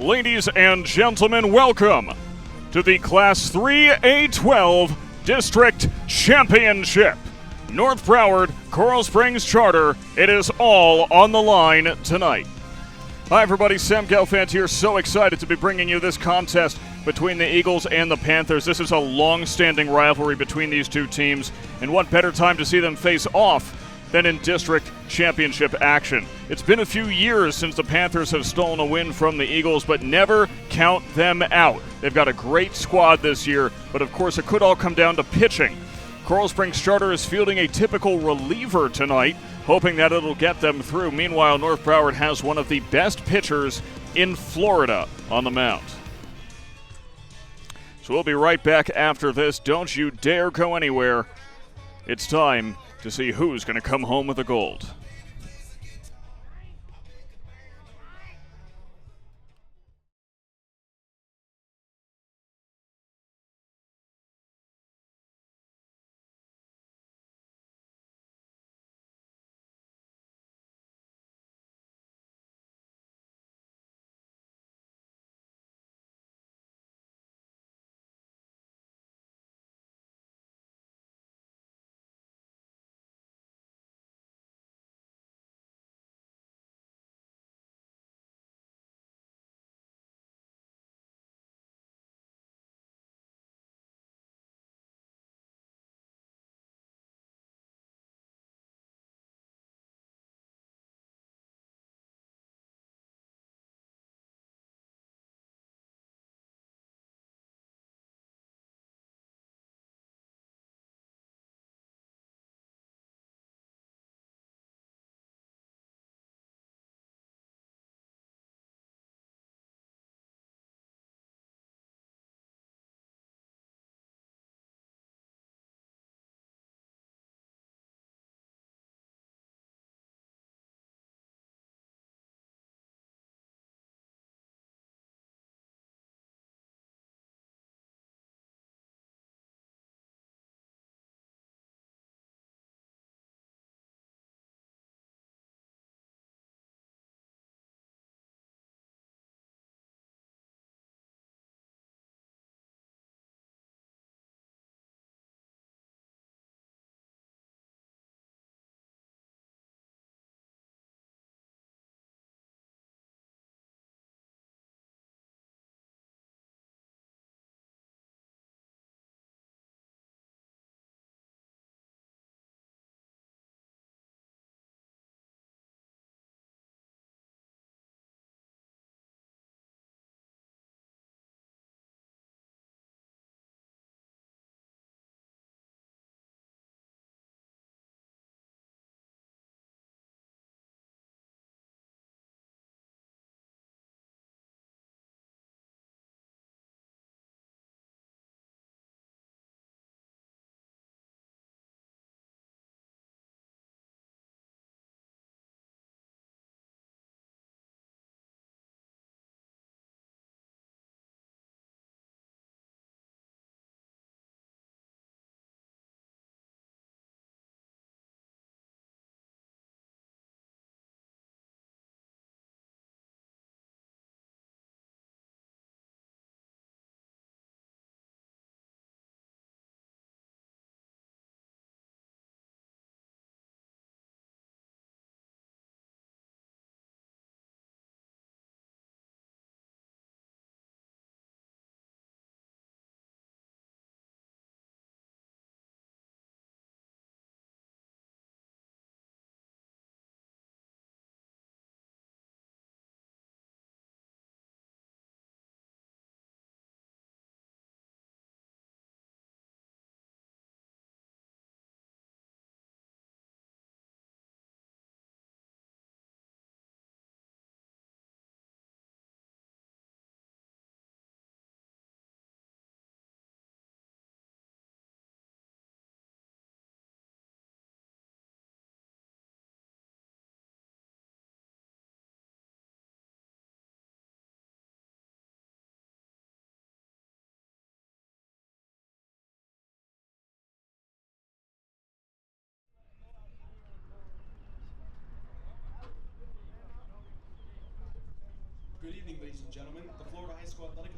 Ladies and gentlemen, welcome to the Class 3A12 District Championship. North Broward, Coral Springs Charter, it is all on the line tonight. Hi everybody, Sam Gelfand here, so excited to be bringing you this contest between the Eagles and the Panthers. This is a long-standing rivalry between these two teams, and what better time to see them face off than in district championship action. It's been a few years since the Panthers have stolen a win from the Eagles, but never count them out. They've got a great squad this year, but of course it could all come down to pitching. Coral Springs Charter is fielding a typical reliever tonight, hoping that it'll get them through. Meanwhile, North Broward has one of the best pitchers in Florida on the mound. So we'll be right back after this. Don't you dare go anywhere. It's time to see who's going to come home with the gold.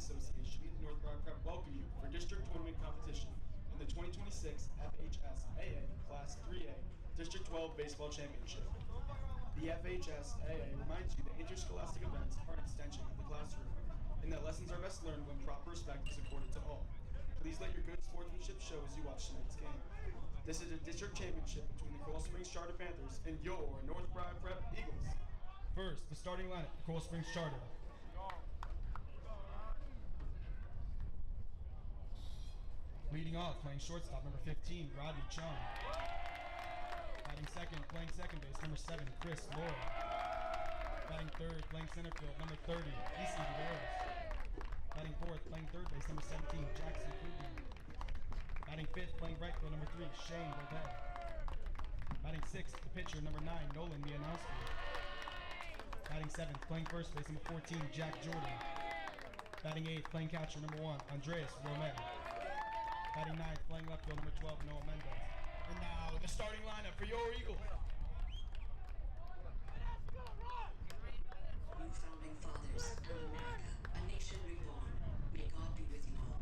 Association and North Broward Prep welcome you for district tournament competition in the 2026 FHSAA Class 3A District 12 Baseball Championship. The FHSAA reminds you that interscholastic events are an extension of the classroom, and that lessons are best learned when proper respect is accorded to all. Please let your good sportsmanship show as you watch tonight's game. This is a district championship between the Coral Springs Charter Panthers and your North Broward Prep Eagles. First, the starting lineup for Coral Springs Charter. Leading off, playing shortstop, number 15, Rodney Chung. Playing second base, number 7, Chris Lloyd. Batting third, playing center field, number 30, Easton Guerreros. Batting fourth, playing third base, number 17, Jackson Kruger. Batting fifth, playing right field, number 3, Shane Burdell. Batting sixth, the pitcher, number 9, Nolan Mianowski. Batting seventh, playing first base, number 14, Jack Jordan. Batting eighth, playing catcher, number 1, Andreas Romero. Batting ninth, playing left field, number 12, Noah Mendez. And now, the starting lineup for your Eagles. You founding fathers and America, a nation reborn. May God be with you all.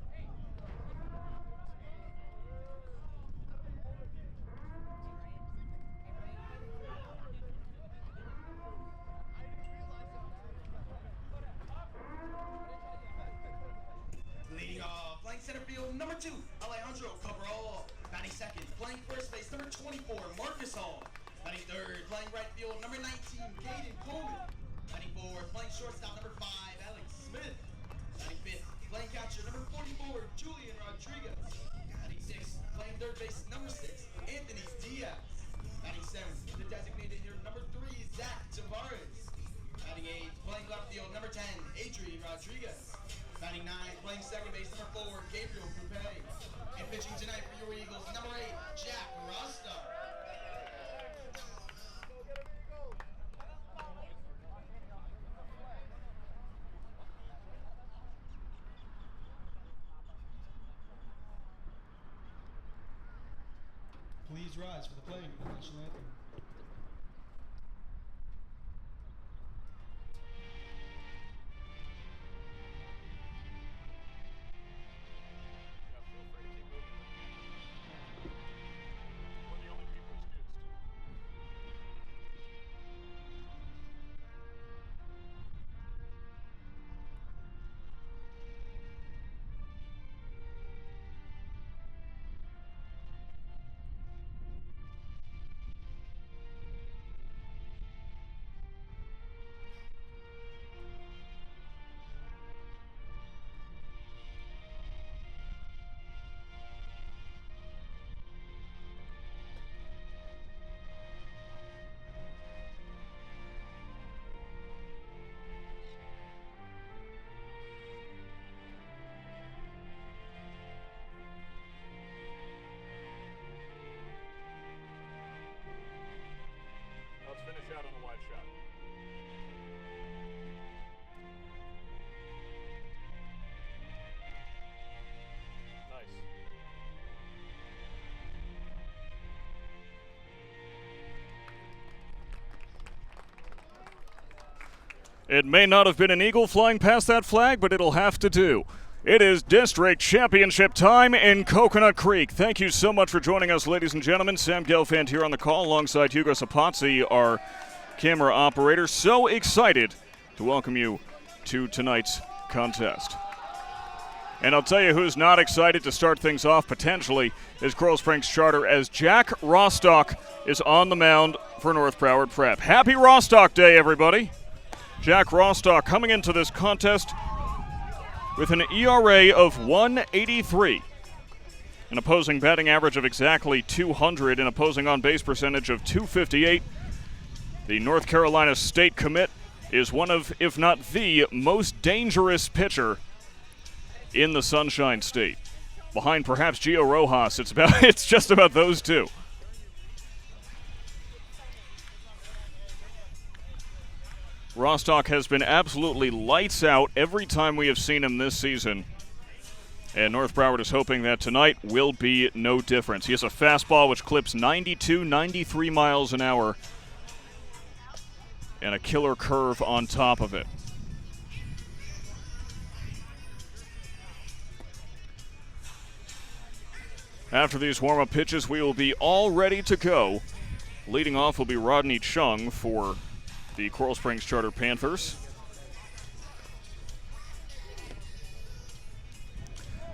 Leading off, playing center field, number 2, Alejandro Cabral. Batting second, playing first base, number 24, Marcus Hall. Batting third, playing right field, number 19, Caden Coleman. Batting fourth, playing shortstop, number 5, Alex Smith. Batting fifth, playing catcher, number 44, Julian Rodriguez. Batting sixth, playing third base, number 6, Anthony Diaz. Batting seventh, the designated hitter, number 3, Zach Tavares. Batting eighth, playing left field, number 10, Adrian Rodriguez. Batting ninth, playing second base, number 4, Gabriel Coupe. And pitching tonight for your Eagles, number 8, Jack Rostock. Please rise for the playing of the national anthem. Finish out on the wide shot. Nice. It may not have been an eagle flying past that flag, but it'll have to do. It is district championship time in Coconut Creek. Thank you so much for joining us, ladies and gentlemen. Sam Gelfand here on the call alongside Hugo Szapoczy, our camera operator. So excited to welcome you to tonight's contest. And I'll tell you who's not excited to start things off potentially is Coral Springs Charter, as Jack Rostock is on the mound for North Broward Prep. Happy Rostock Day, everybody. Jack Rostock coming into this contest with an ERA of 183, an opposing batting average of exactly 200, an opposing on-base percentage of 258. The North Carolina State commit is one of, if not the most dangerous pitcher in the Sunshine State. Behind perhaps Gio Rojas, it's just about those two. Rostock has been absolutely lights out every time we have seen him this season. And North Broward is hoping that tonight will be no difference. He has a fastball which clips 92, 93 miles an hour. And a killer curve on top of it. After these warm-up pitches, we will be all ready to go. Leading off will be Rodney Chung for the Coral Springs Charter Panthers.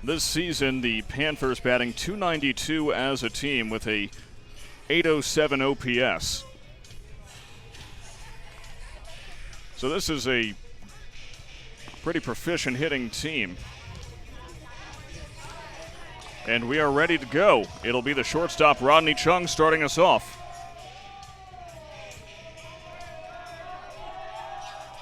This season, the Panthers batting .292 as a team with a .807 OPS. So this is a pretty proficient hitting team. And we are ready to go. It'll be the shortstop, Rodney Chung, starting us off.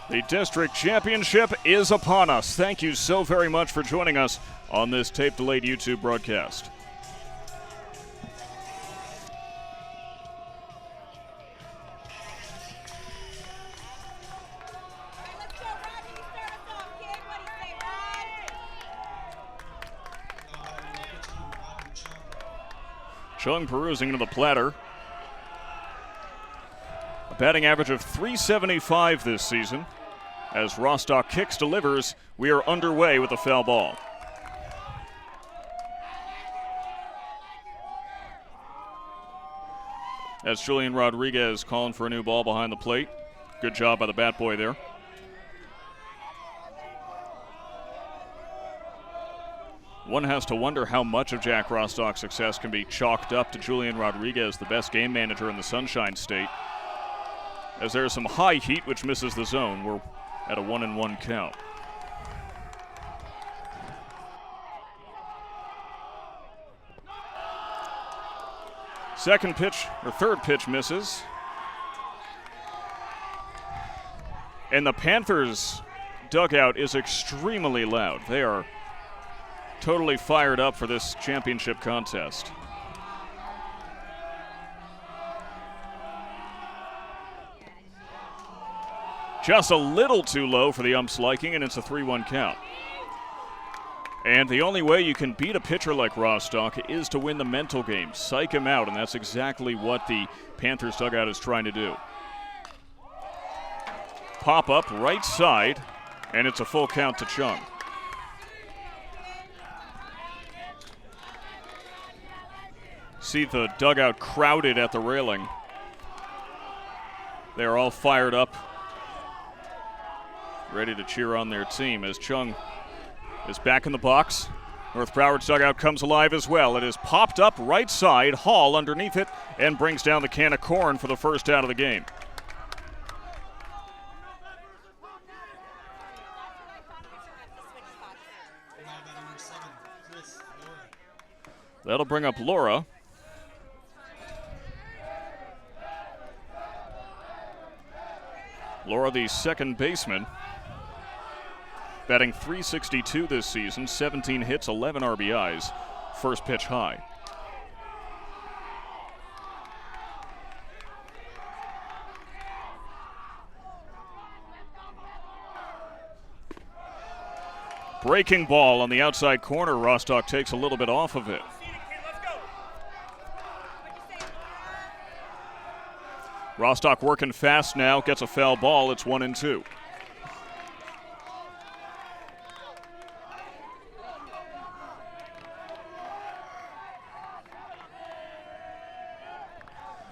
The district championship is upon us. Thank you so very much for joining us on this tape-delayed YouTube broadcast. Chung perusing into the platter. A batting average of .375 this season. As Rostock kicks, delivers, we are underway with a foul ball. That's Julian Rodriguez calling for a new ball behind the plate. Good job by the bat boy there. One has to wonder how much of Jack Rostock's success can be chalked up to Julian Rodriguez, the best game manager in the Sunshine State. As there's some high heat which misses the zone. We're at a 1-1 count. Second pitch, or third pitch misses. And the Panthers dugout is extremely loud. They are totally fired up for this championship contest. Just a little too low for the ump's liking, and it's a 3-1 count. And the only way you can beat a pitcher like Rostock is to win the mental game, psych him out, and that's exactly what the Panthers dugout is trying to do. Pop up right side, and it's a full count to Chung. See the dugout crowded at the railing. They're all fired up, ready to cheer on their team as Chung is back in the box. North Broward's dugout comes alive as well. It is popped up right side, Hall underneath it, and brings down the can of corn for the first out of the game. That'll bring up Laura. Laura, the second baseman, batting .362 this season, 17 hits, 11 RBIs, first pitch high. Breaking ball on the outside corner. Rostock takes a little bit off of it. Rostock working fast now, gets a foul ball. It's 1-2.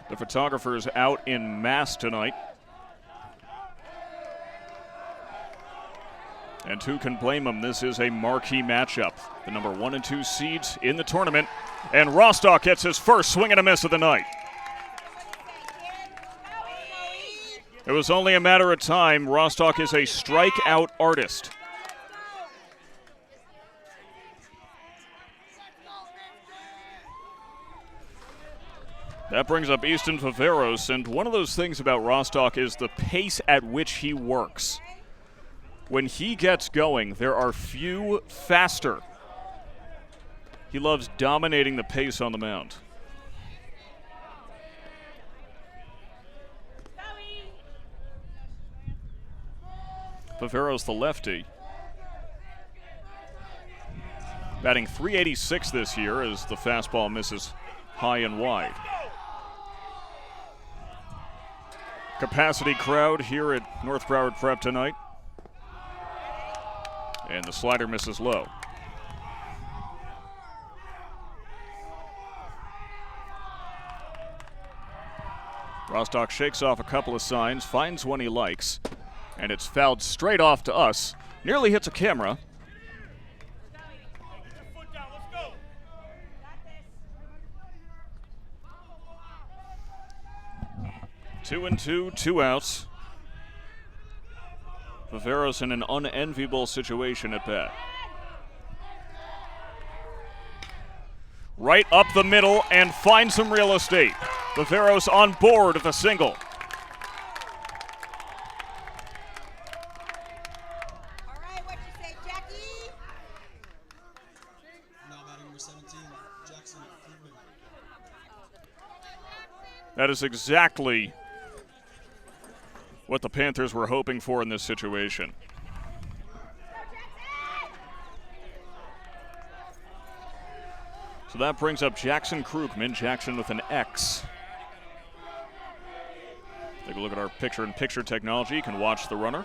The photographers out in mass tonight. And who can blame them? This is a marquee matchup. The number 1 and 2 seeds in the tournament. And Rostock gets his first swing and a miss of the night. It was only a matter of time. Rostock is a strikeout artist. That brings up Easton Viveros, and one of those things about Rostock is the pace at which he works. When he gets going, there are few faster. He loves dominating the pace on the mound. Viveros, the lefty, batting .386 this year as the fastball misses high and wide. Capacity crowd here at North Broward Prep tonight. And the slider misses low. Rostock shakes off a couple of signs, finds one he likes, and it's fouled straight off to us. Nearly hits a camera. Two and two, 2 outs. Viveros in an unenviable situation at bat. Right up the middle and finds some real estate. Viveros on board with a single. All right, what you say, Jackie? Now batting number 17, Jackson Krugman. That is exactly what the Panthers were hoping for in this situation. So that brings up Jackson Krugman, Jackson with an X. Take a look at our picture-in-picture technology. You can watch the runner.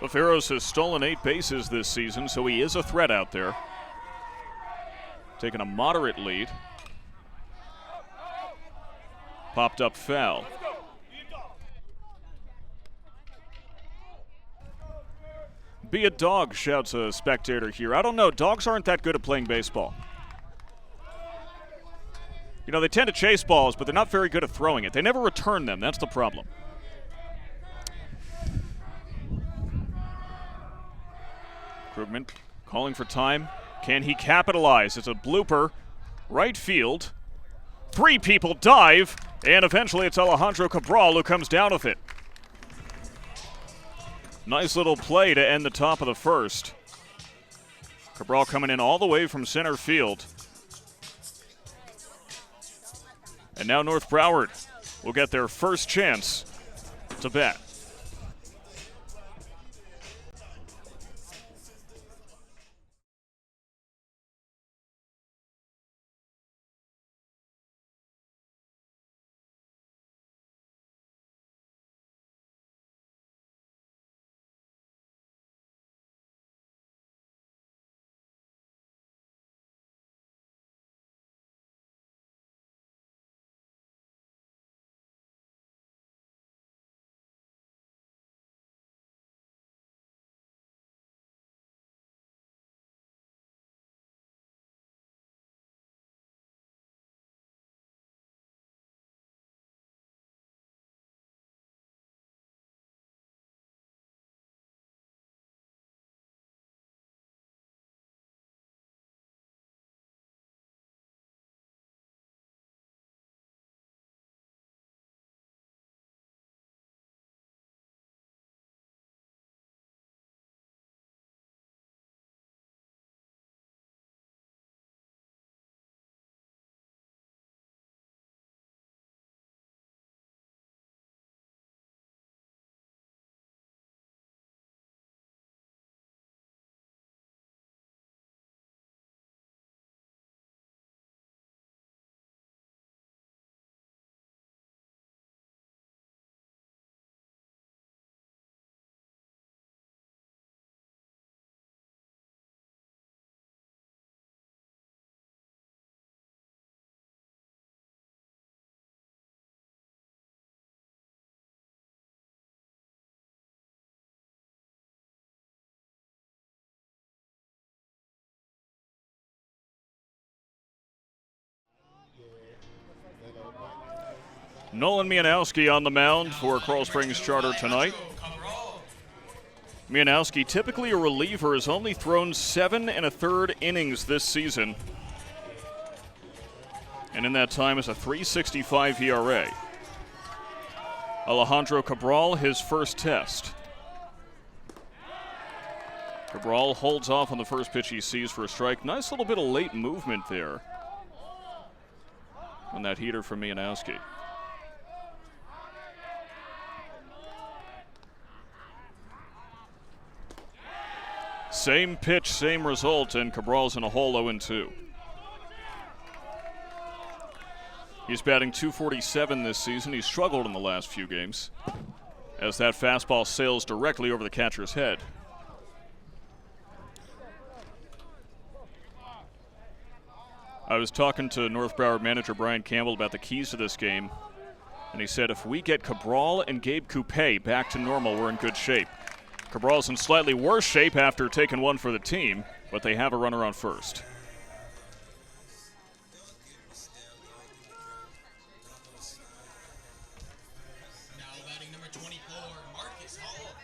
Viveros has stolen 8 bases this season, so he is a threat out there. Taking a moderate lead. Popped up foul. Be a dog, shouts a spectator here. I don't know, dogs aren't that good at playing baseball. You know, they tend to chase balls, but they're not very good at throwing it. They never return them, that's the problem. Krugman calling for time. Can he capitalize? It's a blooper. Right field. 3 people dive, and eventually it's Alejandro Cabral who comes down with it. Nice little play to end the top of the first. Cabral coming in all the way from center field. And now North Broward will get their first chance to bat. Nolan Mianowski on the mound for Coral Springs Charter tonight. Mianowski, typically a reliever, has only thrown 7 1/3 innings this season. And in that time is a .365 ERA. Alejandro Cabral, his first test. Cabral holds off on the first pitch he sees for a strike. Nice little bit of late movement there on that heater from Mianowski. Same pitch, same result, and Cabral's in a hole 0-2. He's batting .247 this season. He's struggled in the last few games as that fastball sails directly over the catcher's head. I was talking to North Broward manager Brian Campbell about the keys to this game, and he said if we get Cabral and Gabe Coupe back to normal, we're in good shape. Cabral's in slightly worse shape after taking one for the team, but they have a runner on first. Now batting number 24, Marcus Hall.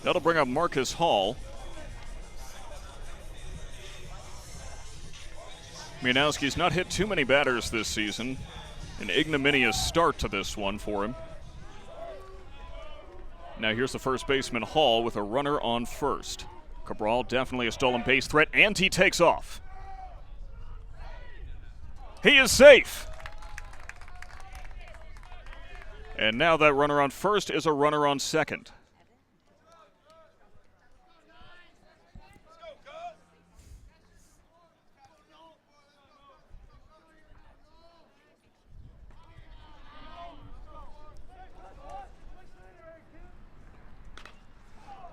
That'll bring up Marcus Hall. Mianowski's not hit too many batters this season. An ignominious start to this one for him. Now here's the first baseman Hall with a runner on first. Cabral definitely a stolen base threat, and he takes off. He is safe. And now that runner on first is a runner on second.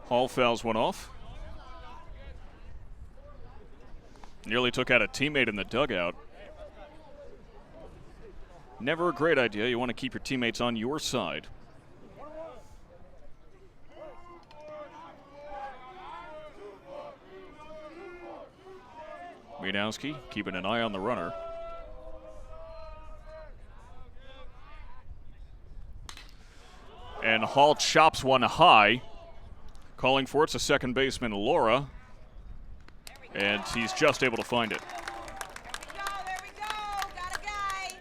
Hall fouls one off. Nearly took out a teammate in the dugout. Never a great idea. You want to keep your teammates on your side. Mianowski keeping an eye on the runner. And Hall chops one high. Calling for it's a second baseman, Laura. And he's just able to find it. There we go. Got a guy.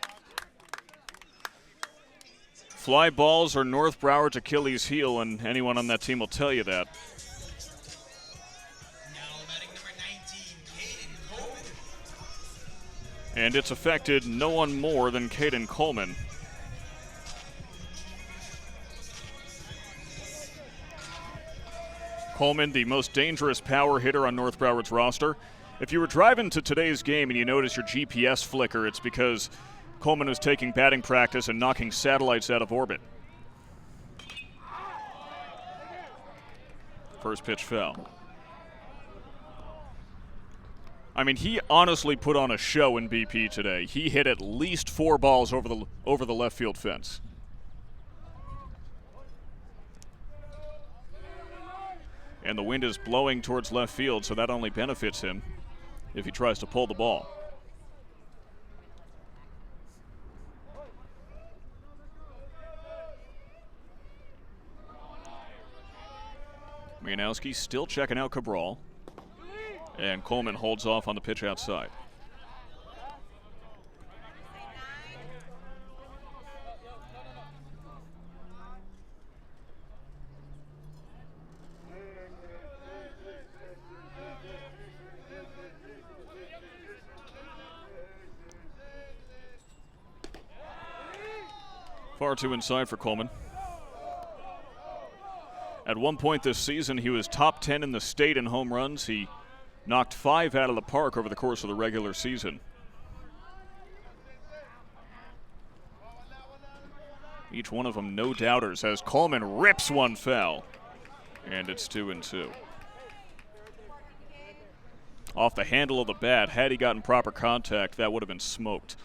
Fly balls are North Broward's Achilles heel, and anyone on that team will tell you that. Now batting number 19, Caden Coleman. And it's affected no one more than Caden Coleman. Coleman, the most dangerous power hitter on North Broward's roster. If you were driving to today's game and you notice your GPS flicker, it's because Coleman was taking batting practice and knocking satellites out of orbit. First pitch foul. I mean, he honestly put on a show in BP today. He hit at least 4 balls over the left field fence. And the wind is blowing towards left field, so that only benefits him if he tries to pull the ball. Mianowski still checking out Cabral. And Coleman holds off on the pitch outside. Far too inside for Coleman. At one point this season, he was top 10 in the state in home runs. He knocked 5 out of the park over the course of the regular season. Each one of them no doubters as Coleman rips one foul. And it's 2-2. Off the handle of the bat, had he gotten proper contact, that would have been smoked.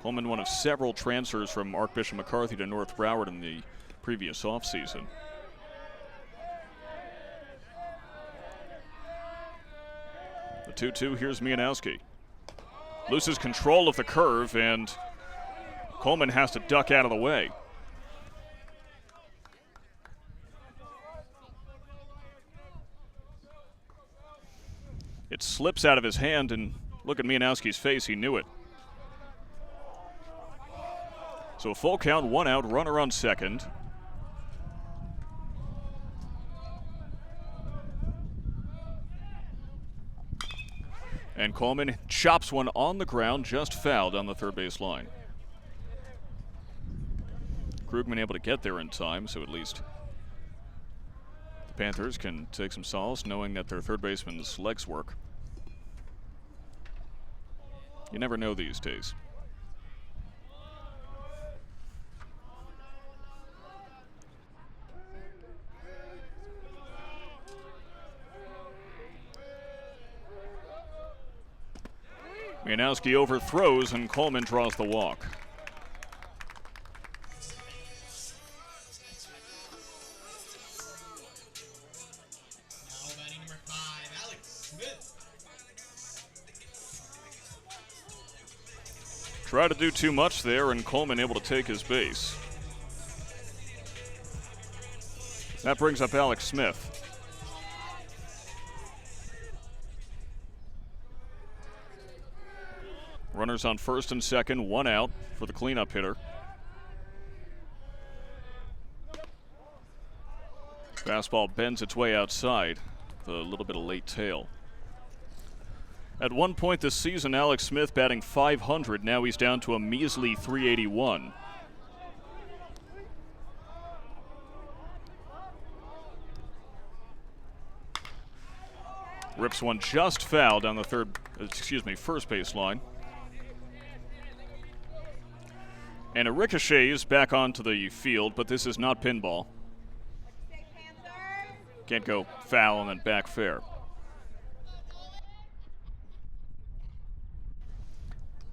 Coleman, one of several transfers from Archbishop McCarthy to North Broward in the previous offseason. The 2-2, here's Mianowski. Loses control of the curve, and Coleman has to duck out of the way. It slips out of his hand, and look at Mianowski's face, he knew it. So a full count, 1 out, runner on second. And Coleman chops one on the ground, just fouled on the third base line. Krugman able to get there in time, so at least the Panthers can take some solace knowing that their third baseman's legs work. You never know these days. Mianowski overthrows and Coleman draws the walk. Now batting number 5, Alex Smith. Try to do too much there, and Coleman able to take his base. That brings up Alex Smith. Runners on first and second, one out for the cleanup hitter. Fastball bends its way outside with a little bit of late tail. At one point this season, Alex Smith batting .500. Now he's down to a measly .381. Rips one just foul down the first base line. And it ricochets back onto the field, but this is not pinball. Can't go foul and then back fair.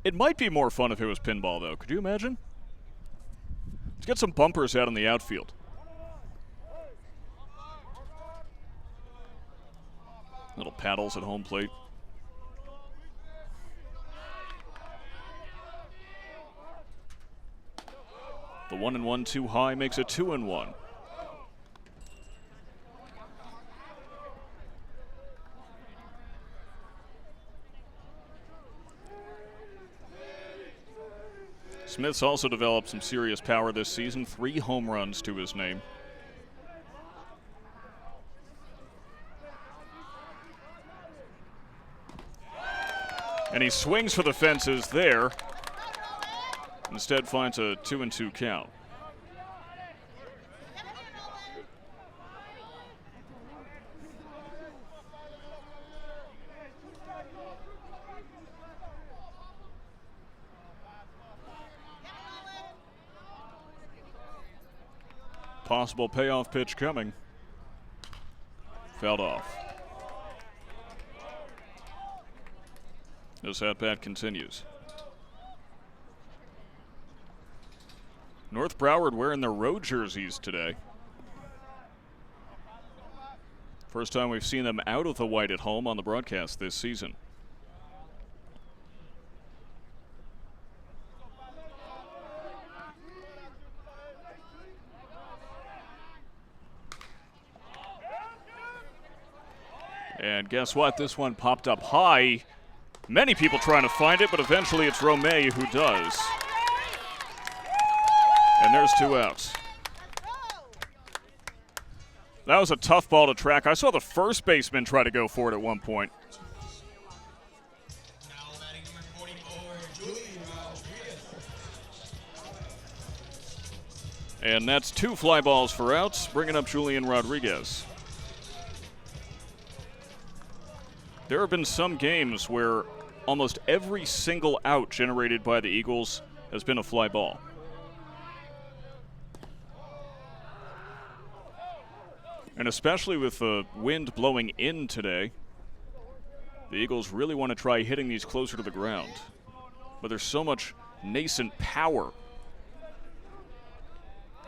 It might be more fun if it was pinball, though. Could you imagine? Let's get some bumpers out in the outfield. Little paddles at home plate. The 1-1 too high makes it 2-1. Smith's also developed some serious power this season, 3 home runs to his name. And he swings for the fences there. Instead finds a 2-2 count. Possible payoff pitch coming. Fouled off. This at-bat continues. North Broward wearing their road jerseys today. First time we've seen them out of the white at home on the broadcast this season. And guess what? This one popped up high. Many people trying to find it, but eventually it's Romay who does. And there's 2 outs. That was a tough ball to track. I saw the first baseman try to go for it at one point. Now batting number 44, Julian Rodriguez. And that's 2 fly balls for outs, bringing up Julian Rodriguez. There have been some games where almost every single out generated by the Eagles has been a fly ball. And especially with the wind blowing in today, the Eagles really want to try hitting these closer to the ground. But there's so much nascent power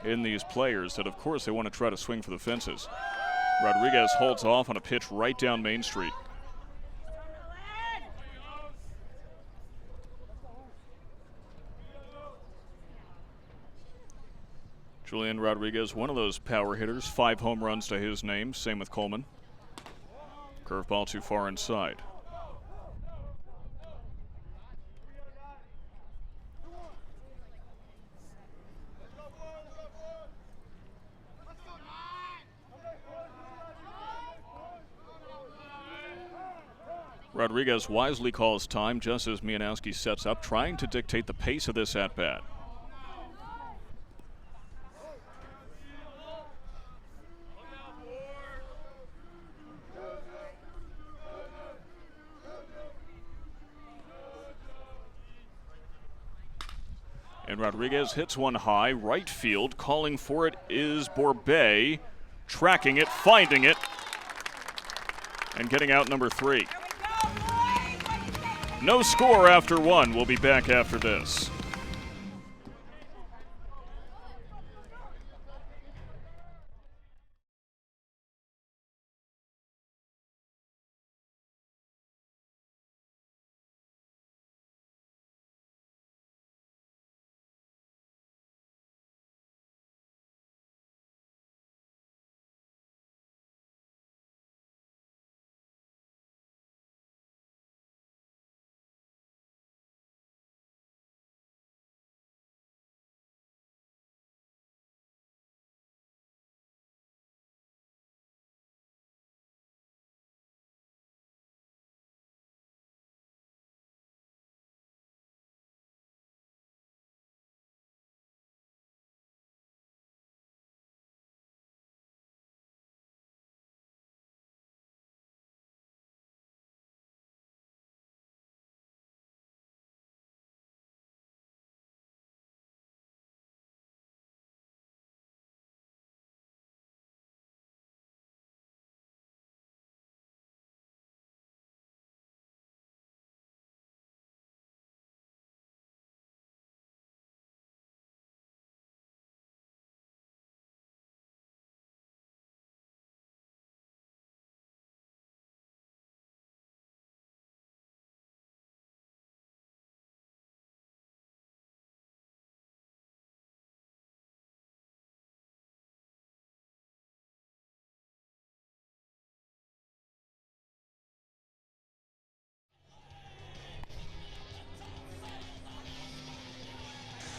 in these players that, of course, they want to try to swing for the fences. Rodriguez holds off on a pitch right down Main Street. Julian Rodriguez, one of those power hitters, 5 home runs to his name. Same with Coleman. Curveball too far inside. Rodriguez wisely calls time just as Mianowski sets up, trying to dictate the pace of this at-bat. And Rodriguez hits one high, right field. Calling for it is Borbet. Tracking it, finding it, and getting out number 3. No score after one. We'll be back after this.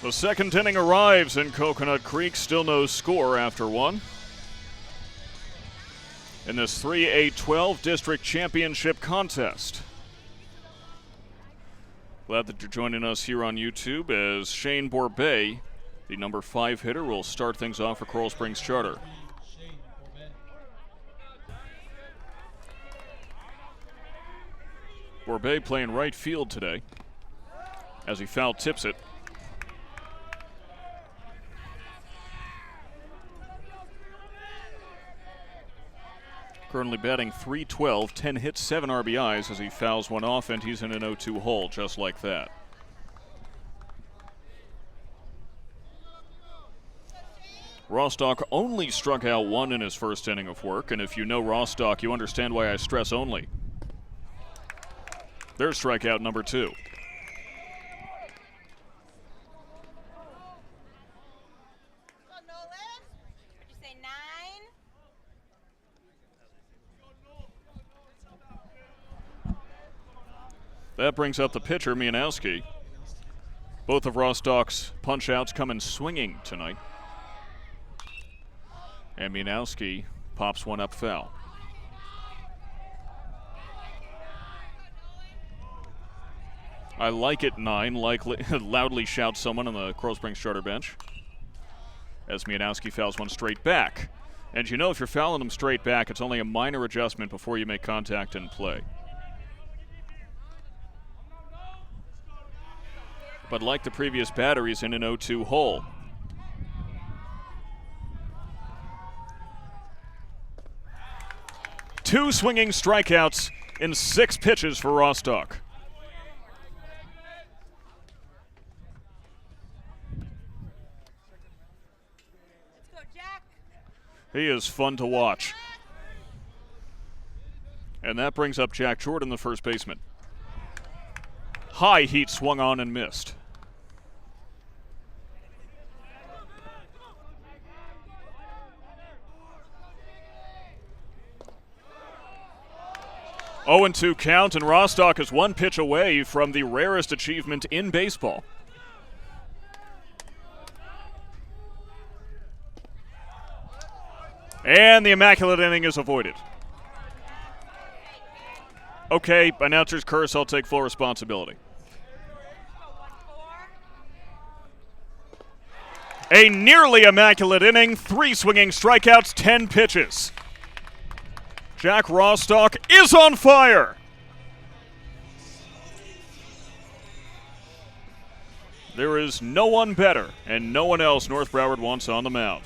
The second inning arrives in Coconut Creek. Still no score after one. In this 3A12 District Championship contest. Glad that you're joining us here on YouTube as Shane Borbet, the number 5 hitter, will start things off for Coral Springs Charter. Borbet playing right field today as he foul tips it. Currently batting .312, 10 hits, 7 RBIs as he fouls one off, and he's in an 0-2 hole just like that. Rostock only struck out 1 in his first inning of work, and if you know Rostock, you understand why I stress only. There's strikeout number 2. That brings up the pitcher, Mianowski. Both of Rostock's punch-outs coming swinging tonight. And Mianowski pops one up foul. I like it 9, loudly shouts someone on the Coral Springs Charter bench. As Mianowski fouls one straight back. And you know if you're fouling them straight back, it's only a minor adjustment before you make contact and play. But like the previous batter, he's in an 0-2 hole. Two swinging strikeouts in 6 pitches for Rostock. Let's go, Jack. He is fun to watch. And that brings up Jack Jordan, the first baseman. High heat swung on and missed. Oh, 0-2 count, and Rostock is 1 pitch away from the rarest achievement in baseball. And the immaculate inning is avoided. Okay, announcer's curse, I'll take full responsibility. A nearly immaculate inning, 3 swinging strikeouts, 10 pitches. Jack Rostock is on fire. There is no one better and no one else North Broward wants on the mound.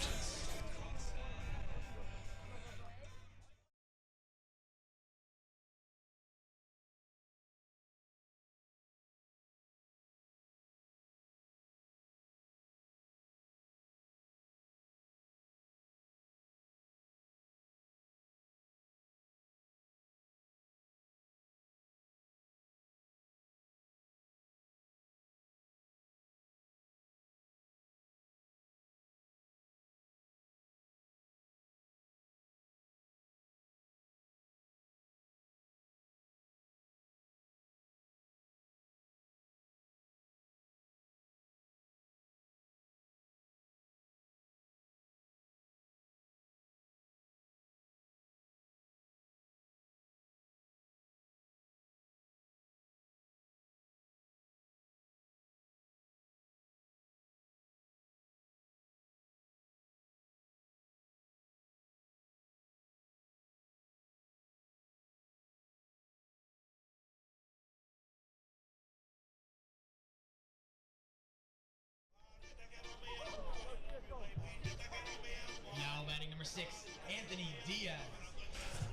Now batting number 6, Anthony Diaz.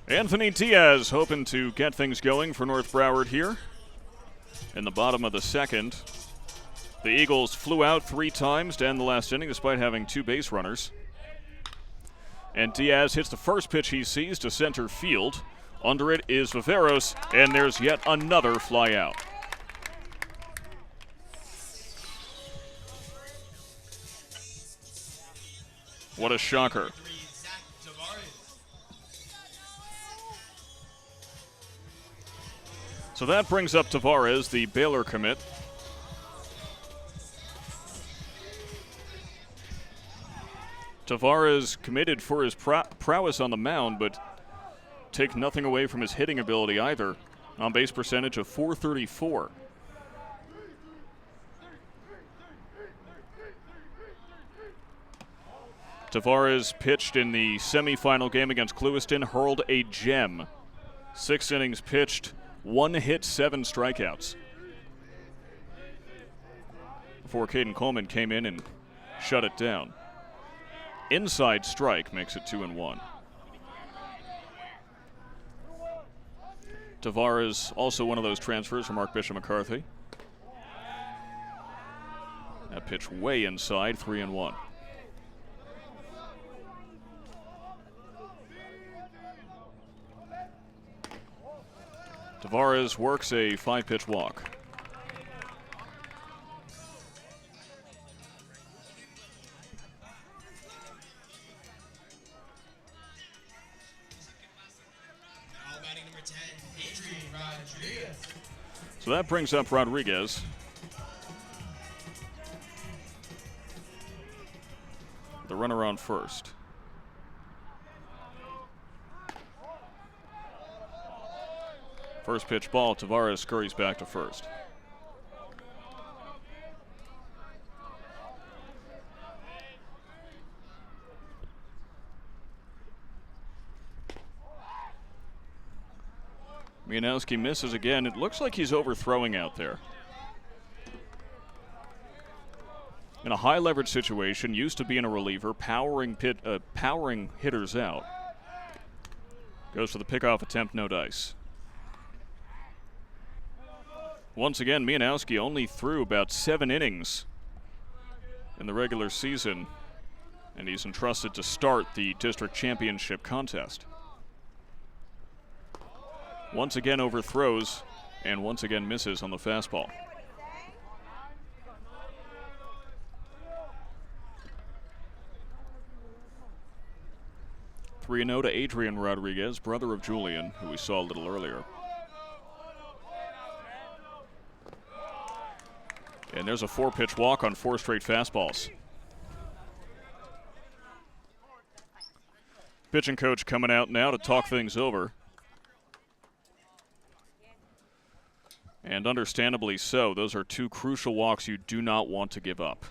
Anthony Diaz hoping to get things going for North Broward here. In the bottom of the second, the Eagles flew out 3 times to end the last inning despite having 2 base runners. And Diaz hits the first pitch he sees to center field. Under it is Viveros, and there's yet another fly out. What a shocker. So that brings up Tavares, the Baylor commit. Tavares committed for his prowess on the mound, but take nothing away from his hitting ability either. On base percentage of .434. Tavares pitched in the semifinal game against Clewiston, hurled a gem. 6 innings pitched, 1 hit, 7 strikeouts. Before Caden Coleman came in and shut it down. Inside strike makes it 2-1. Tavares also one of those transfers from Archbishop McCarthy. That pitch way inside, 3-1. Tavares works a 5-pitch walk. So that brings up Rodriguez. The runner on first. First pitch ball, Tavares scurries back to first. Mianowski misses again. It looks like he's overthrowing out there. In a high leverage situation, used to being a reliever, powering hitters out. Goes for the pickoff attempt, no dice. Once again, Mianowski only threw about 7 innings in the regular season, and he's entrusted to start the district championship contest. Once again overthrows, and once again misses on the fastball. (3-0) to Adrian Rodriguez, brother of Julian, who we saw a little earlier. And there's a 4-pitch walk on 4 straight fastballs. Pitching coach coming out now to talk things over. And understandably so. Those are 2 crucial walks you do not want to give up.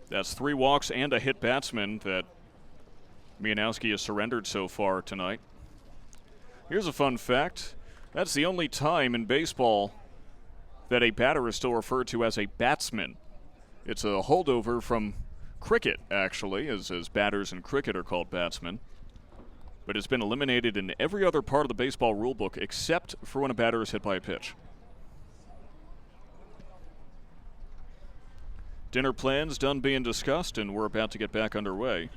That's 3 walks and a hit batsman that Mianowski has surrendered so far tonight. Here's a fun fact. That's the only time in baseball that a batter is still referred to as a batsman. It's a holdover from cricket, actually, as batters in cricket are called batsmen. But it's been eliminated in every other part of the baseball rulebook except for when a batter is hit by a pitch. Dinner plans done being discussed, and we're about to get back underway.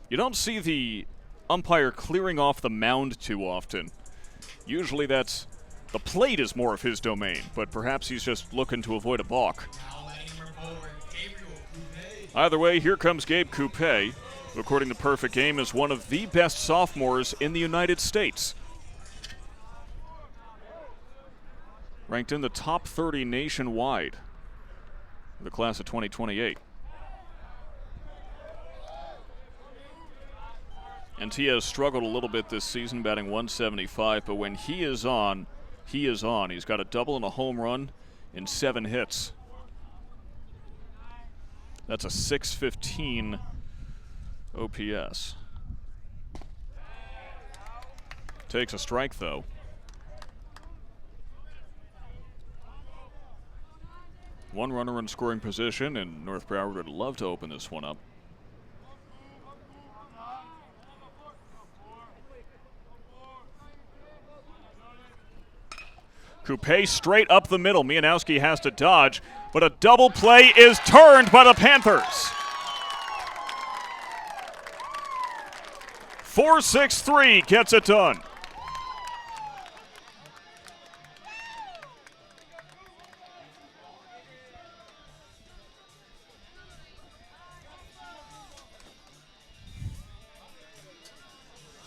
You don't see the umpire clearing off the mound too often. Usually that's the plate is more of his domain, but perhaps he's just looking to avoid a balk. Either way, here comes Gabe Coupe, who, according to Perfect Game, is one of the best sophomores in the United States. Ranked in the top 30 nationwide for the class of 2028. And he has struggled a little bit this season, batting .175, but when he is on, he is on. He's got a double and a home run in 7 hits. That's a .615 OPS. Takes a strike, though. One runner in scoring position, and North Broward would love to open this one up. Coupe straight up the middle. Mianowski has to dodge, but a double play is turned by the Panthers. 4-6-3 gets it done.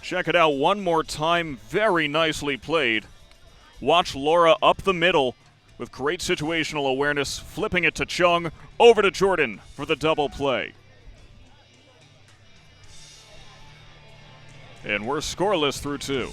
Check it out one more time. Very nicely played. Watch Laura up the middle with great situational awareness, flipping it to Chung, over to Jordan for the double play. And we're scoreless through 2.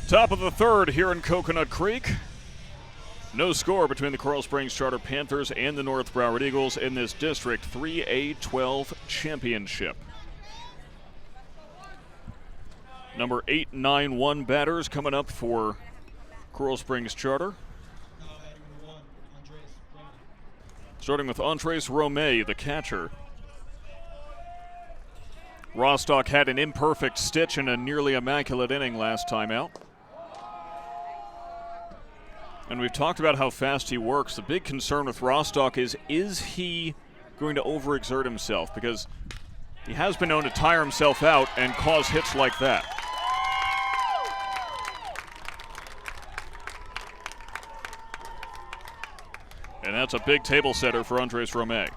Top of the third here in Coconut Creek. No score between the Coral Springs Charter Panthers and the North Broward Eagles in this District 3A12 championship. Number 891 batters coming up for Coral Springs Charter. Starting with Andres Romay, the catcher. Rostock had an imperfect stitch in a nearly immaculate inning last time out. And we've talked about how fast he works. The big concern with Rostock is he going to overexert himself? Because he has been known to tire himself out and cause hits like that. And that's a big table setter for Andres Romay.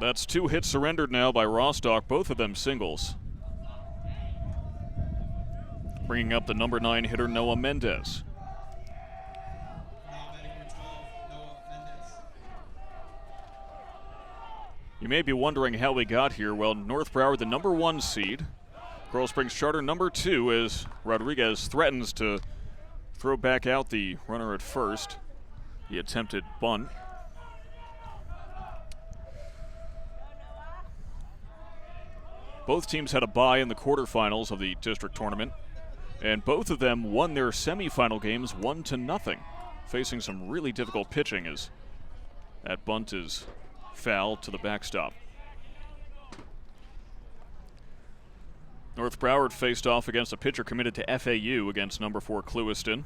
That's 2 hits surrendered now by Rostock, both of them singles. Bringing up the number 9 hitter, Noah Mendez. You may be wondering how we got here. Well, North Broward, the number 1 seed. Coral Springs Charter, number 2, as Rodriguez threatens to throw back out the runner at first. The attempted bunt. Both teams had a bye in the quarterfinals of the district tournament, and both of them won their semifinal games 1-0, facing some really difficult pitching as that bunt is foul to the backstop. North Broward faced off against a pitcher committed to FAU against number 4 Clewiston.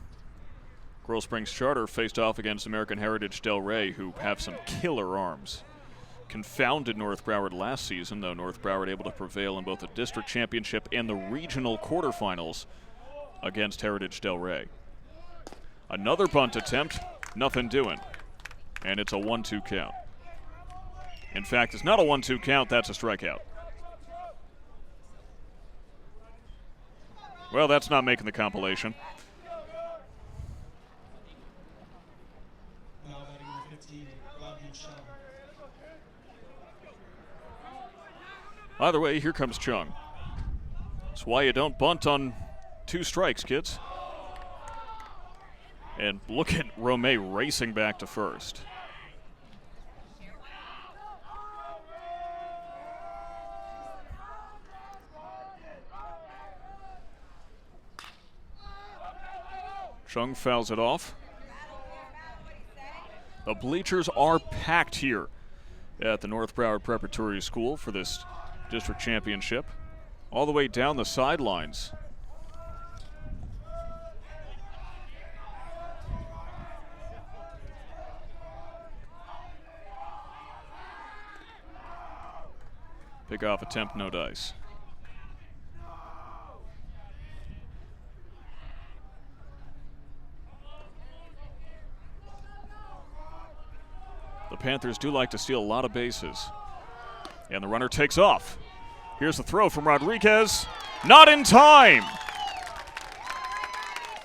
Coral Springs Charter faced off against American Heritage Delray, who have some killer arms. Confounded North Broward last season, though North Broward able to prevail in both the district championship and the regional quarterfinals against Heritage Delray. Another bunt attempt, nothing doing. And it's a 1-2 count. In fact, it's not a 1-2 count, that's a strikeout. Well, that's not making the compilation. Either way, here comes Chung. That's why you don't bunt on 2 strikes, kids. And look at Romay racing back to first. Chung fouls it off. The bleachers are packed here at the North Broward Preparatory School for this district championship, all the way down the sidelines. Pick-off attempt, no dice. The Panthers do like to steal a lot of bases. And the runner takes off. Here's the throw from Rodriguez. Not in time!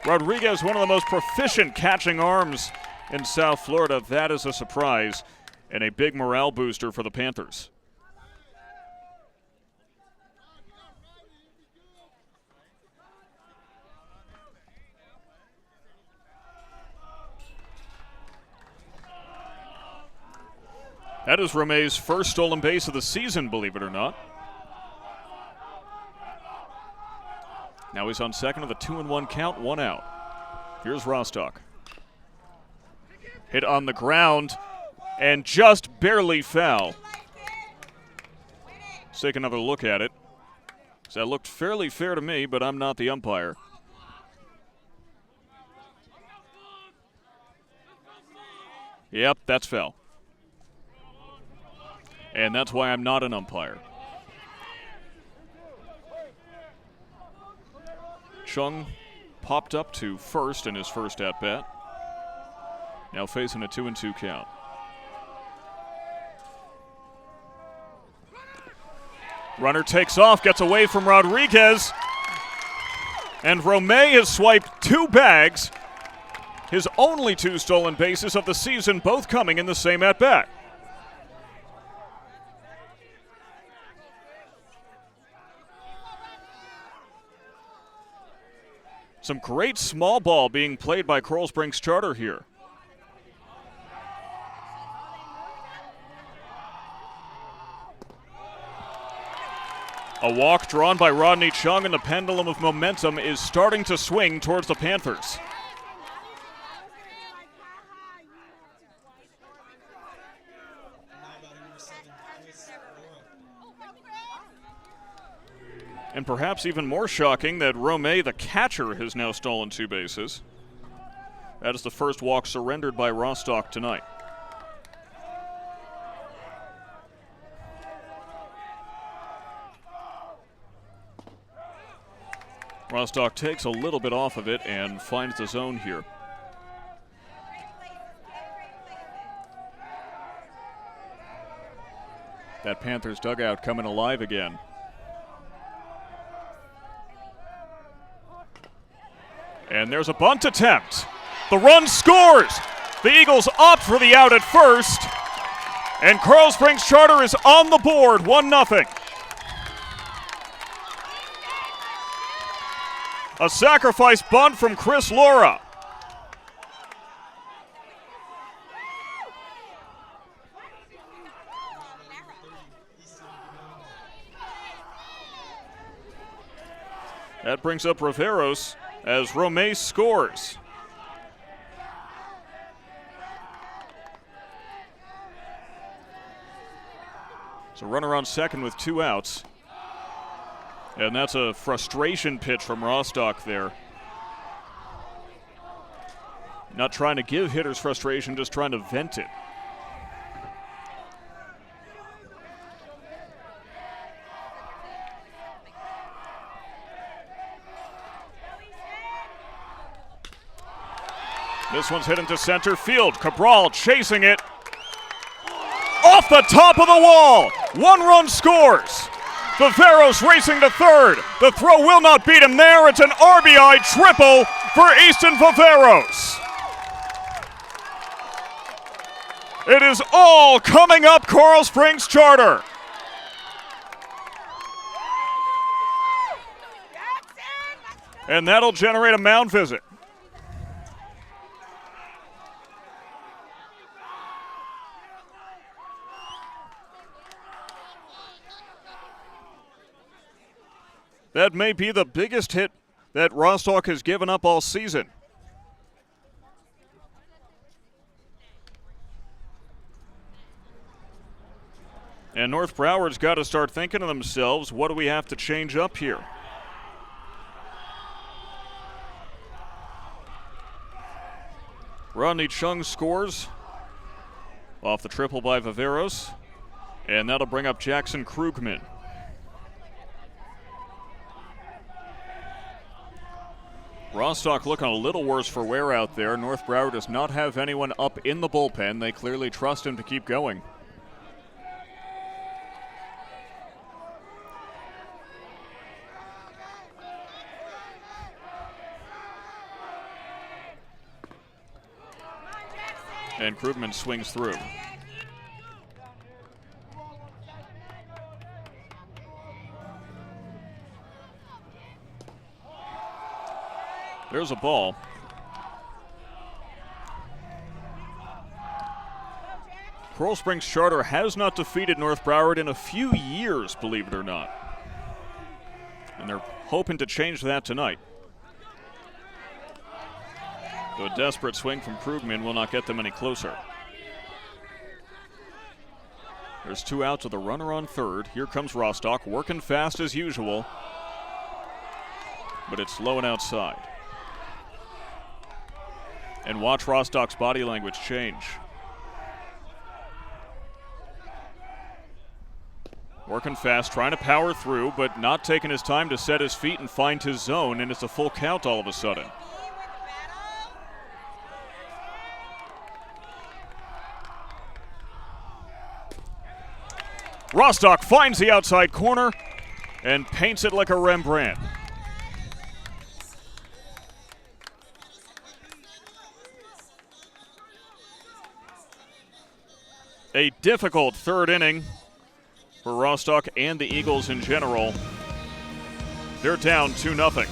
Rodriguez, one of the most proficient catching arms in South Florida. That is a surprise and a big morale booster for the Panthers. That is Romay's first stolen base of the season, believe it or not. Now he's on second with a 2-1 count, 1 out. Here's Rostock. Hit on the ground and just barely foul. Let's take another look at it. So that looked fairly fair to me, but I'm not the umpire. Yep, that's foul. And that's why I'm not an umpire. Chung popped up to first in his first at-bat. Now facing a 2-2 count. Runner takes off, gets away from Rodriguez. And Romay has swiped 2 bags. His only 2 stolen bases of the season, both coming in the same at-bat. Some great small ball being played by Coral Springs Charter here. A walk drawn by Rodney Chung, and the pendulum of momentum is starting to swing towards the Panthers. And perhaps even more shocking that Romay, the catcher, has now stolen 2 bases. That is the first walk surrendered by Rostock tonight. Rostock takes a little bit off of it and finds the zone here. That Panthers dugout coming alive again. And there's a bunt attempt. The run scores. The Eagles opt for the out at first. And Coral Springs Charter is on the board, 1-0. A sacrifice bunt from Chris Laura. That brings up Riveros as Romay scores. So runner on second with 2 outs. And that's a frustration pitch from Rostock there. Not trying to give hitters frustration, just trying to vent it. This one's hit into center field. Cabral chasing it. Off the top of the wall. 1 run scores. Viveros racing to third. The throw will not beat him there. It's an RBI triple for Easton Viveros. It is all coming up Coral Springs Charter. And that'll generate a mound visit. That may be the biggest hit that Rostock has given up all season. And North Broward's got to start thinking to themselves, what do we have to change up here? Rodney Chung scores off the triple by Viveros, and that'll bring up Jackson Krugman. Rostock looking a little worse for wear out there. North Broward does not have anyone up in the bullpen. They clearly trust him to keep going. And Krugman swings through. There's a ball. Coral Springs Charter has not defeated North Broward in a few years, believe it or not. And they're hoping to change that tonight. Though a desperate swing from Krugman will not get them any closer. There's 2 outs with a runner on third. Here comes Rostock, working fast as usual. But it's low and outside. And watch Rostock's body language change. Working fast, trying to power through, but not taking his time to set his feet and find his zone, and it's a full count all of a sudden. Rostock finds the outside corner and paints it like a Rembrandt. A difficult third inning for Rostock and the Eagles in general. They're down 2-0.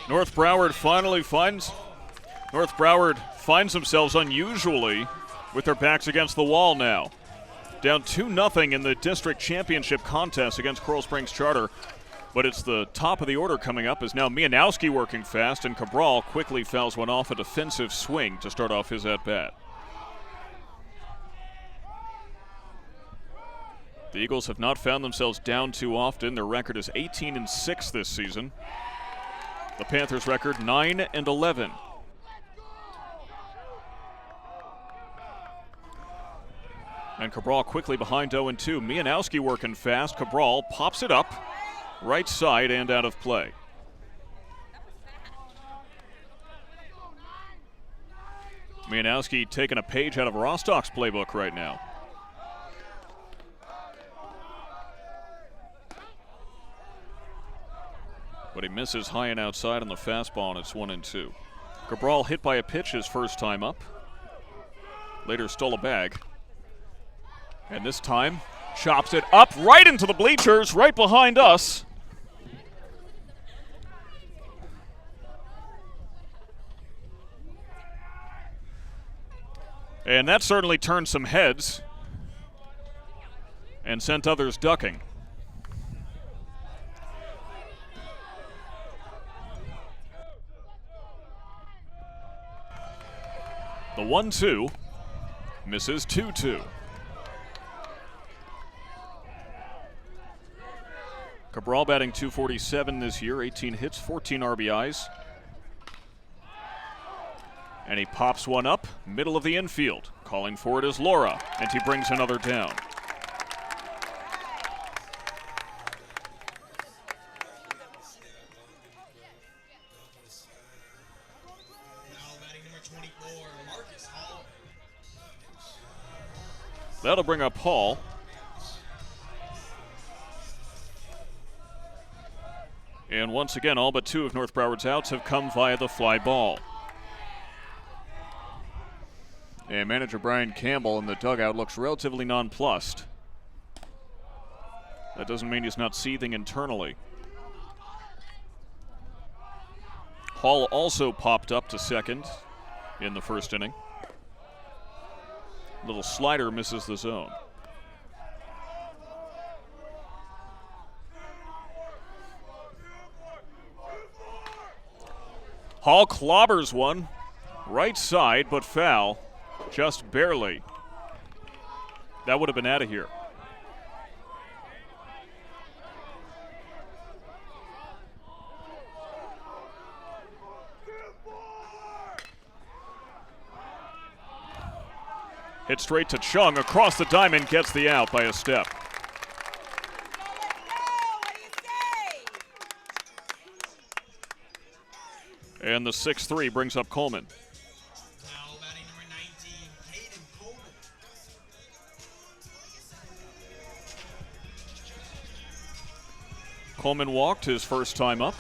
North Broward finds themselves unusually with their backs against the wall now. Down 2-0 in the district championship contest against Coral Springs Charter. But it's the top of the order coming up as now Mianowski working fast, and Cabral quickly fouls one off a defensive swing to start off his at-bat. The Eagles have not found themselves down too often. Their record is 18-6 this season. The Panthers' record 9-11. And Cabral quickly behind 0-2. Mianowski working fast. Cabral pops it up, right side and out of play. Mianowski taking a page out of Rostock's playbook right now. But he misses high and outside on the fastball, and it's 1-2. Cabral hit by a pitch his first time up. Later stole a bag. And this time chops it up right into the bleachers, right behind us. And that certainly turned some heads and sent others ducking. The 1-2 misses 2-2. Cabral batting .247 this year, 18 hits, 14 RBIs. And he pops one up, middle of the infield. Calling for it is Laura, and he brings another down. Now batting number 24, Marcus Hall. That'll bring up Hall. And once again, all but two of North Broward's outs have come via the fly ball. And manager Brian Campbell in the dugout looks relatively nonplussed. That doesn't mean he's not seething internally. Hall also popped up to second in the first inning. Little slider misses the zone. Hall clobbers one, right side, but foul, just barely. That would have been out of here. Hit straight to Chung, across the diamond, gets the out by a step. And the 6-3 brings up Coleman. Now batting number 19, Caden Coleman. Coleman walked his first time up.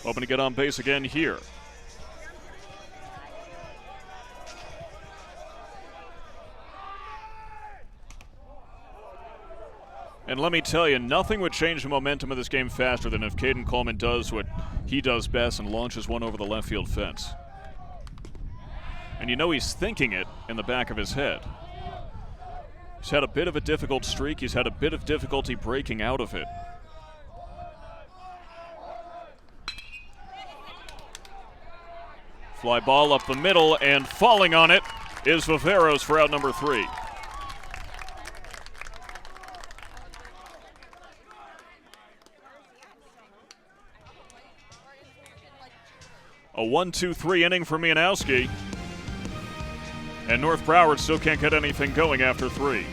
Hoping to get on base again here. And let me tell you, nothing would change the momentum of this game faster than if Caden Coleman does what he does best and launches one over the left field fence. And you know he's thinking it in the back of his head. He's had a bit of a difficult streak. He's had a bit of difficulty breaking out of it. Fly ball up the middle, and falling on it is Viveros for out number 3. A 1-2-3 inning for Mianowski. And North Broward still can't get anything going after 3.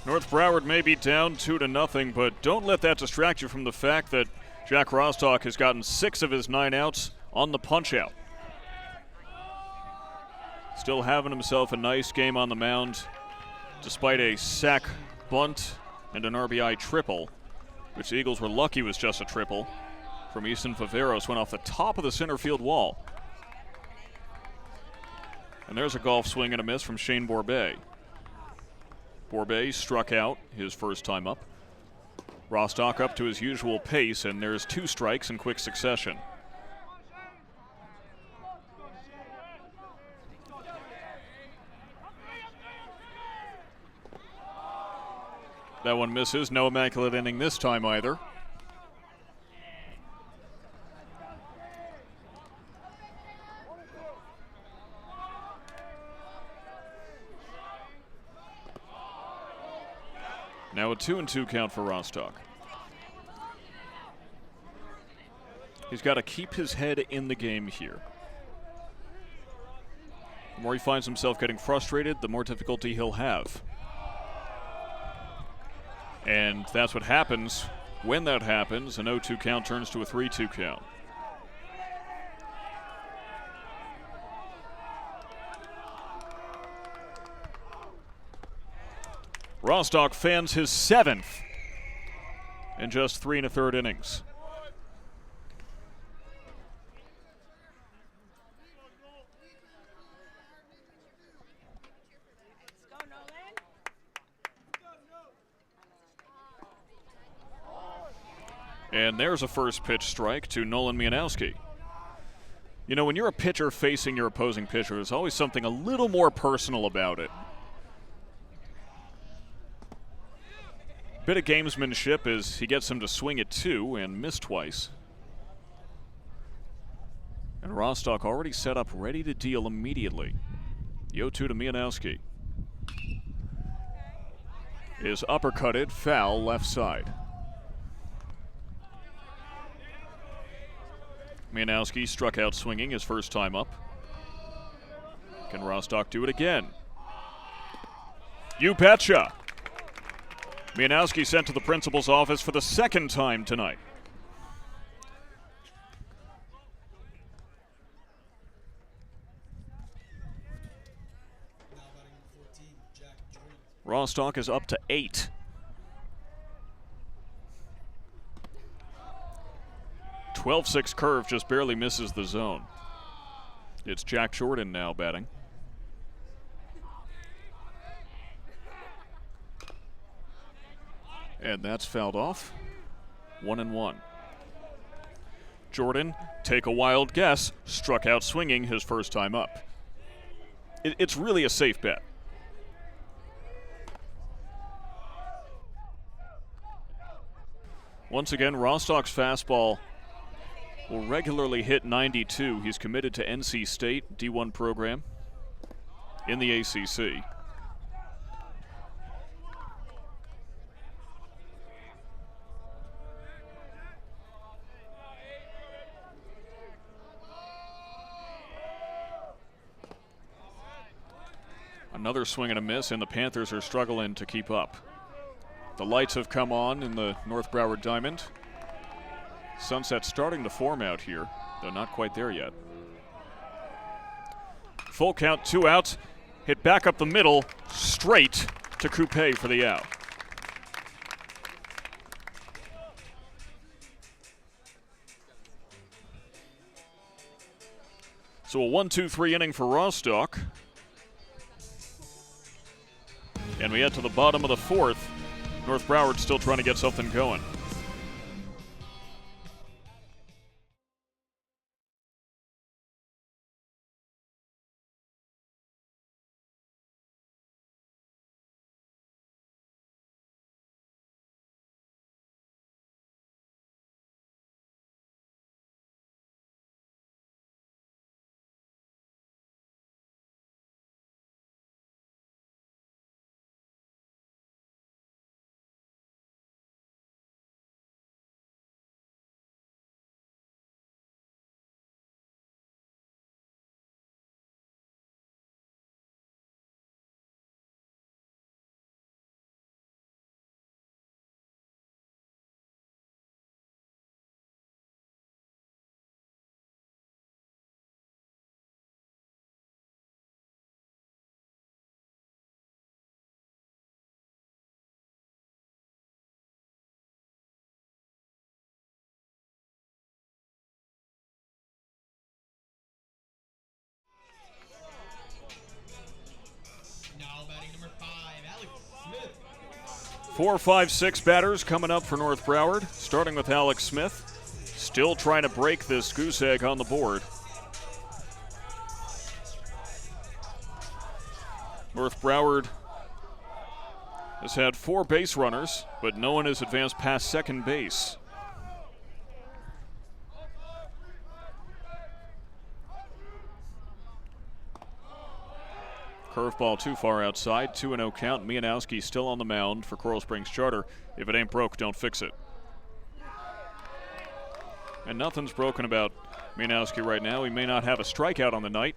North Broward may be down 2-0, but don't let that distract you from the fact that Jack Rostock has gotten 6 of his 9 outs on the punch-out. Still having himself a nice game on the mound, despite a sac bunt and an RBI triple, which the Eagles were lucky was just a triple from Easton Viveros, went off the top of the center field wall. And there's a golf swing and a miss from Shane Borbet. Borbet struck out his first time up. Rostock up to his usual pace, and there's 2 strikes in quick succession. That one misses. No immaculate inning this time either. Now a 2-2 count for Rostock. He's got to keep his head in the game here. The more he finds himself getting frustrated, the more difficulty he'll have. And that's what happens. When that happens, an 0-2 count turns to a 3-2 count. Rostock fans his 7th in just 3 1/3 innings. And there's a first pitch strike to Nolan Mianowski. You know, when you're a pitcher facing your opposing pitcher, there's always something a little more personal about it. Bit of gamesmanship as he gets him to swing at 2 and miss twice. And Rostock already set up, ready to deal immediately. The 0-2 to Mianowski is uppercutted, foul, left side. Mianowski struck out swinging his first time up. Can Rostock do it again? You betcha! Mianowski sent to the principal's office for the 2nd time tonight. Rostock is up to 8. .12-6 curve just barely misses the zone. It's Jack Jordan now batting. And that's fouled off. 1-1. Jordan, take a wild guess, struck out swinging his first time up. It's really a safe bet. Once again, Rostock's fastball will regularly hit 92. He's committed to NC State D1 program in the ACC. Another swing and a miss, and the Panthers are struggling to keep up. The lights have come on in the North Broward Diamond. Sunset's starting to form out here, though not quite there yet. Full count, 2 outs. Hit back up the middle, straight to Coupe for the out. So a 1-2-3 inning for Rostock. And we head to the bottom of the 4th. North Broward still trying to get something going. Now batting number 5, Alex Smith. 4, 5, 6 batters coming up for North Broward, starting with Alex Smith. Still trying to break this goose egg on the board. North Broward has had 4 base runners, but no one has advanced past second base. Curveball too far outside, 2-0 count. Mianowski still on the mound for Coral Springs Charter. If it ain't broke, don't fix it. And nothing's broken about Mianowski right now. He may not have a strikeout on the night.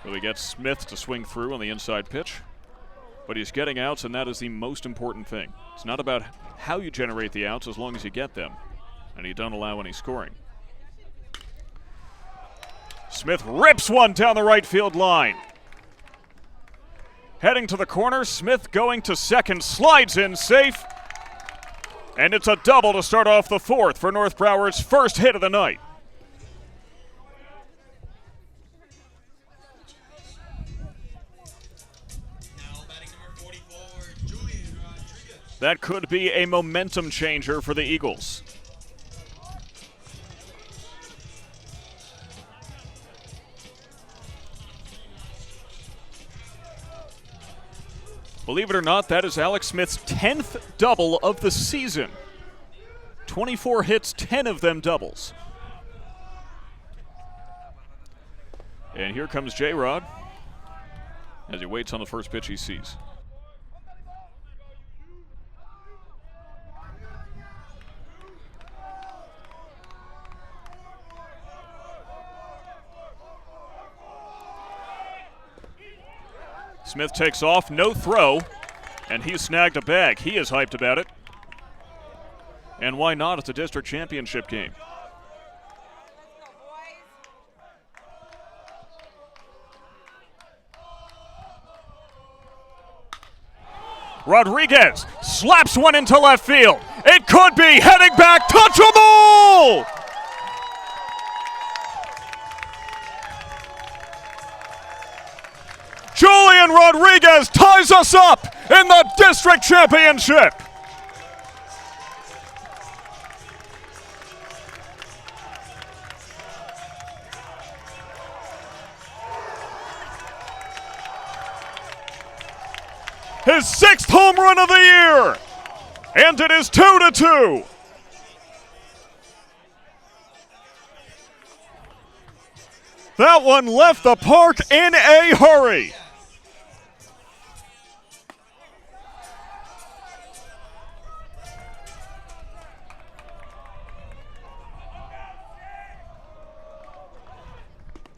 Really gets Smith to swing through on the inside pitch. But he's getting outs, and that is the most important thing. It's not about how you generate the outs as long as you get them. And you don't allow any scoring. Smith rips one down the right field line. Heading to the corner, Smith going to second, slides in safe. And it's a double to start off the 4th for North Broward's first hit of the night. Now batting number 44, Julian Rodriguez. That could be a momentum changer for the Eagles. Believe it or not, that is Alex Smith's 10th double of the season. 24 hits, 10 of them doubles. And here comes J-Rod as he waits on the first pitch he sees. Smith takes off, no throw, and he's snagged a bag. He is hyped about it. And why not? It's a district championship game. Rodriguez slaps one into left field. It could be heading back, touchable! Julian Rodriguez ties us up in the district championship. His 6th home run of the year, and it is 2-2. That one left the park in a hurry.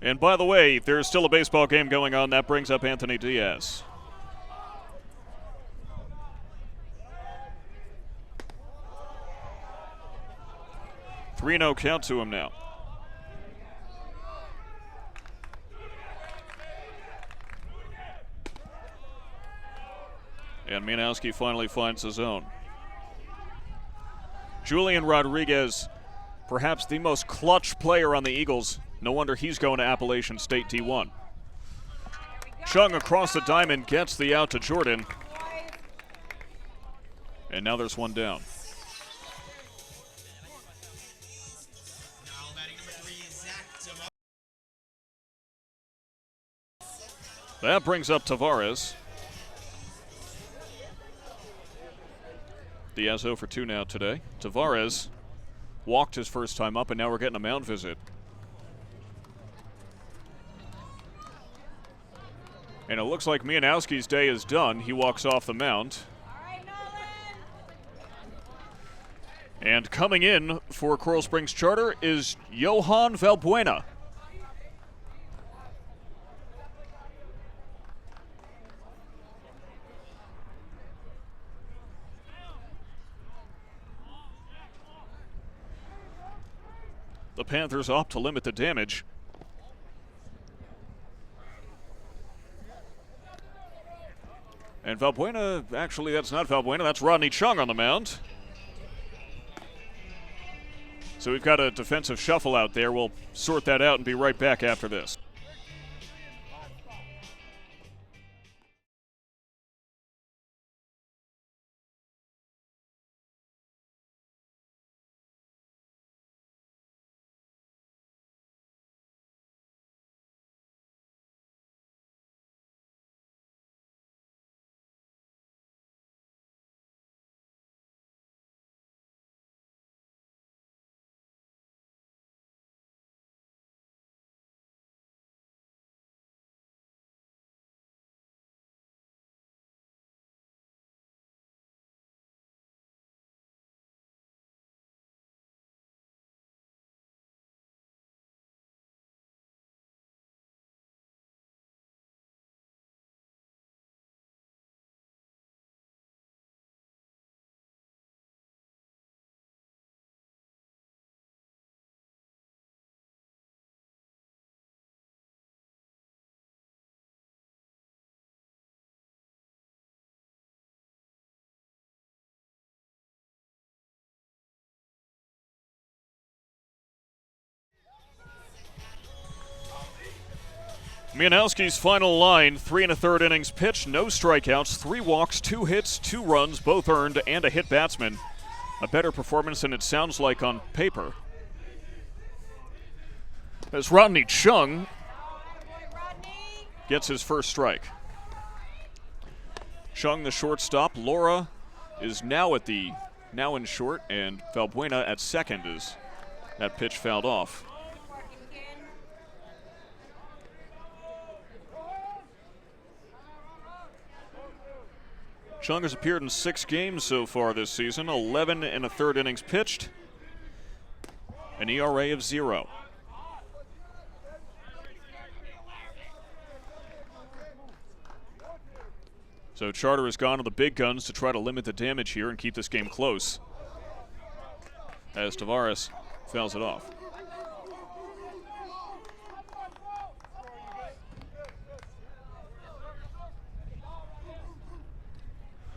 And by the way, there's still a baseball game going on. That brings up Anthony Diaz. Three-0 count to him now. And Mianowski finally finds his own. Julian Rodriguez, perhaps the most clutch player on the Eagles. No wonder he's going to Appalachian State D1. Chung across the diamond gets the out to Jordan. And now there's one down. Now batting number 3, Zach Tavares. That brings up Tavares. Diaz 0 for 2 now today. Tavares walked his first time up, and now we're getting a mound visit. And it looks like Mianowski's day is done. He walks off the mound. And coming in for Coral Springs Charter is Johan Valbuena. The Panthers opt to limit the damage. And Valbuena, actually that's not Valbuena, that's Rodney Chung on the mound. So we've got a defensive shuffle out there. We'll sort that out and be right back after this. Mianowski's final line, 3 1/3 innings pitched, no strikeouts, 3 walks, 2 hits, 2 runs, both earned, and a hit batsman. A better performance than it sounds like on paper. As Rodney Chung gets his first strike. Chung, the shortstop. Laura is now in short, and Valbuena at second as that pitch fouled off. Chung has appeared in 6 games so far this season, 11 1/3 innings pitched, an ERA of 0. So Charter has gone to the big guns to try to limit the damage here and keep this game close, as Tavares fouls it off.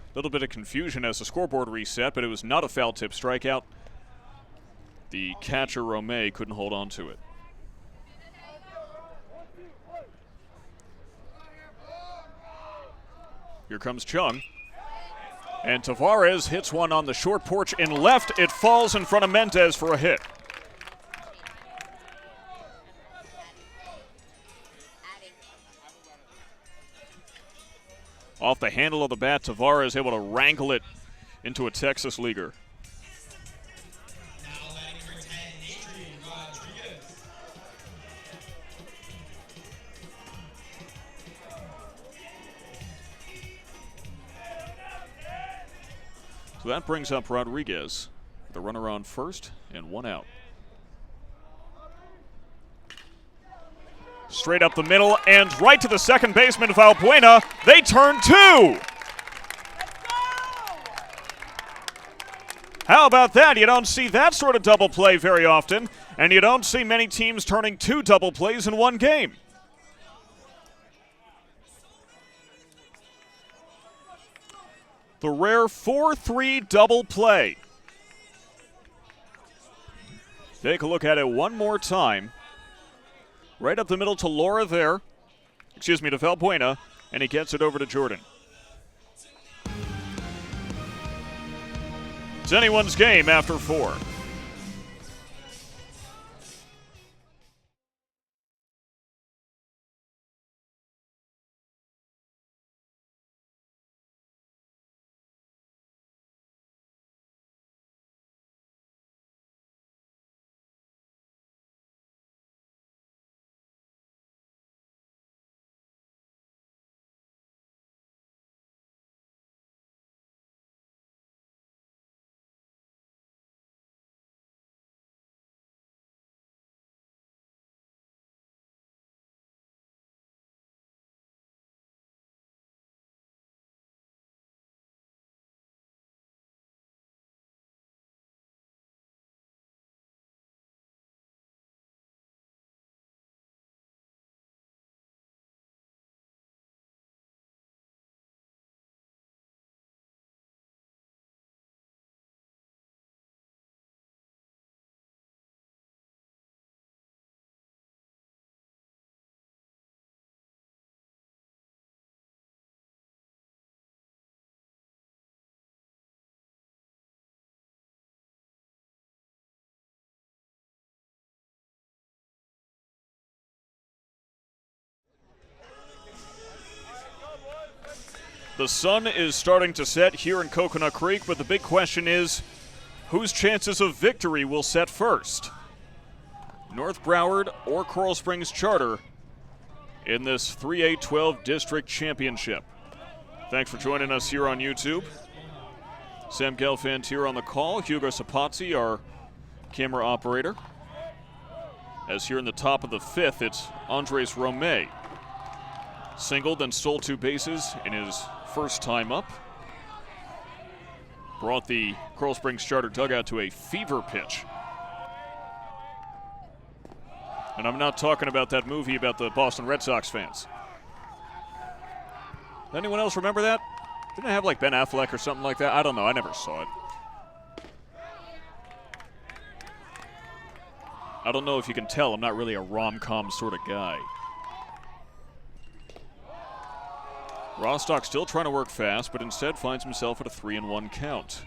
A little bit of confusion as the scoreboard reset, but it was not a foul tip strikeout. The catcher, Romay, couldn't hold on to it. Here comes Chung. And Tavares hits one on the short porch in left. It falls in front of Mendez for a hit. Off the handle of the bat, Tavares able to wrangle it into a Texas leaguer. Now batting number 10, Adrian Rodriguez. So that brings up Rodriguez. The runner on first and 1 out. Straight up the middle and right to the second baseman, Valbuena. They turn 2. How about that? You don't see that sort of double play very often, and you don't see many teams turning 2 double plays in 1 game. The rare 4-3 double play. Take a look at it one more time. Right up the middle to Laura there. To Valbuena, and he gets it over to Jordan. It's anyone's game after 4. The sun is starting to set here in Coconut Creek, but the big question is, whose chances of victory will set first? North Broward or Coral Springs Charter in this 3A12 District Championship. Thanks for joining us here on YouTube. Sam Gelfand here on the call. Hugo Szapoczy, our camera operator. As here in the top of the 5th, it's Andres Romay. Singled and stole 2 bases in his first time up. Brought the Coral Springs Charter dugout to a fever pitch. And I'm not talking about that movie about the Boston Red Sox fans. Anyone else remember that? Didn't it have like Ben Affleck or something like that? I don't know. I never saw it. I don't know if you can tell. I'm not really a rom-com sort of guy. Rostock still trying to work fast, but instead finds himself at a 3-1 count.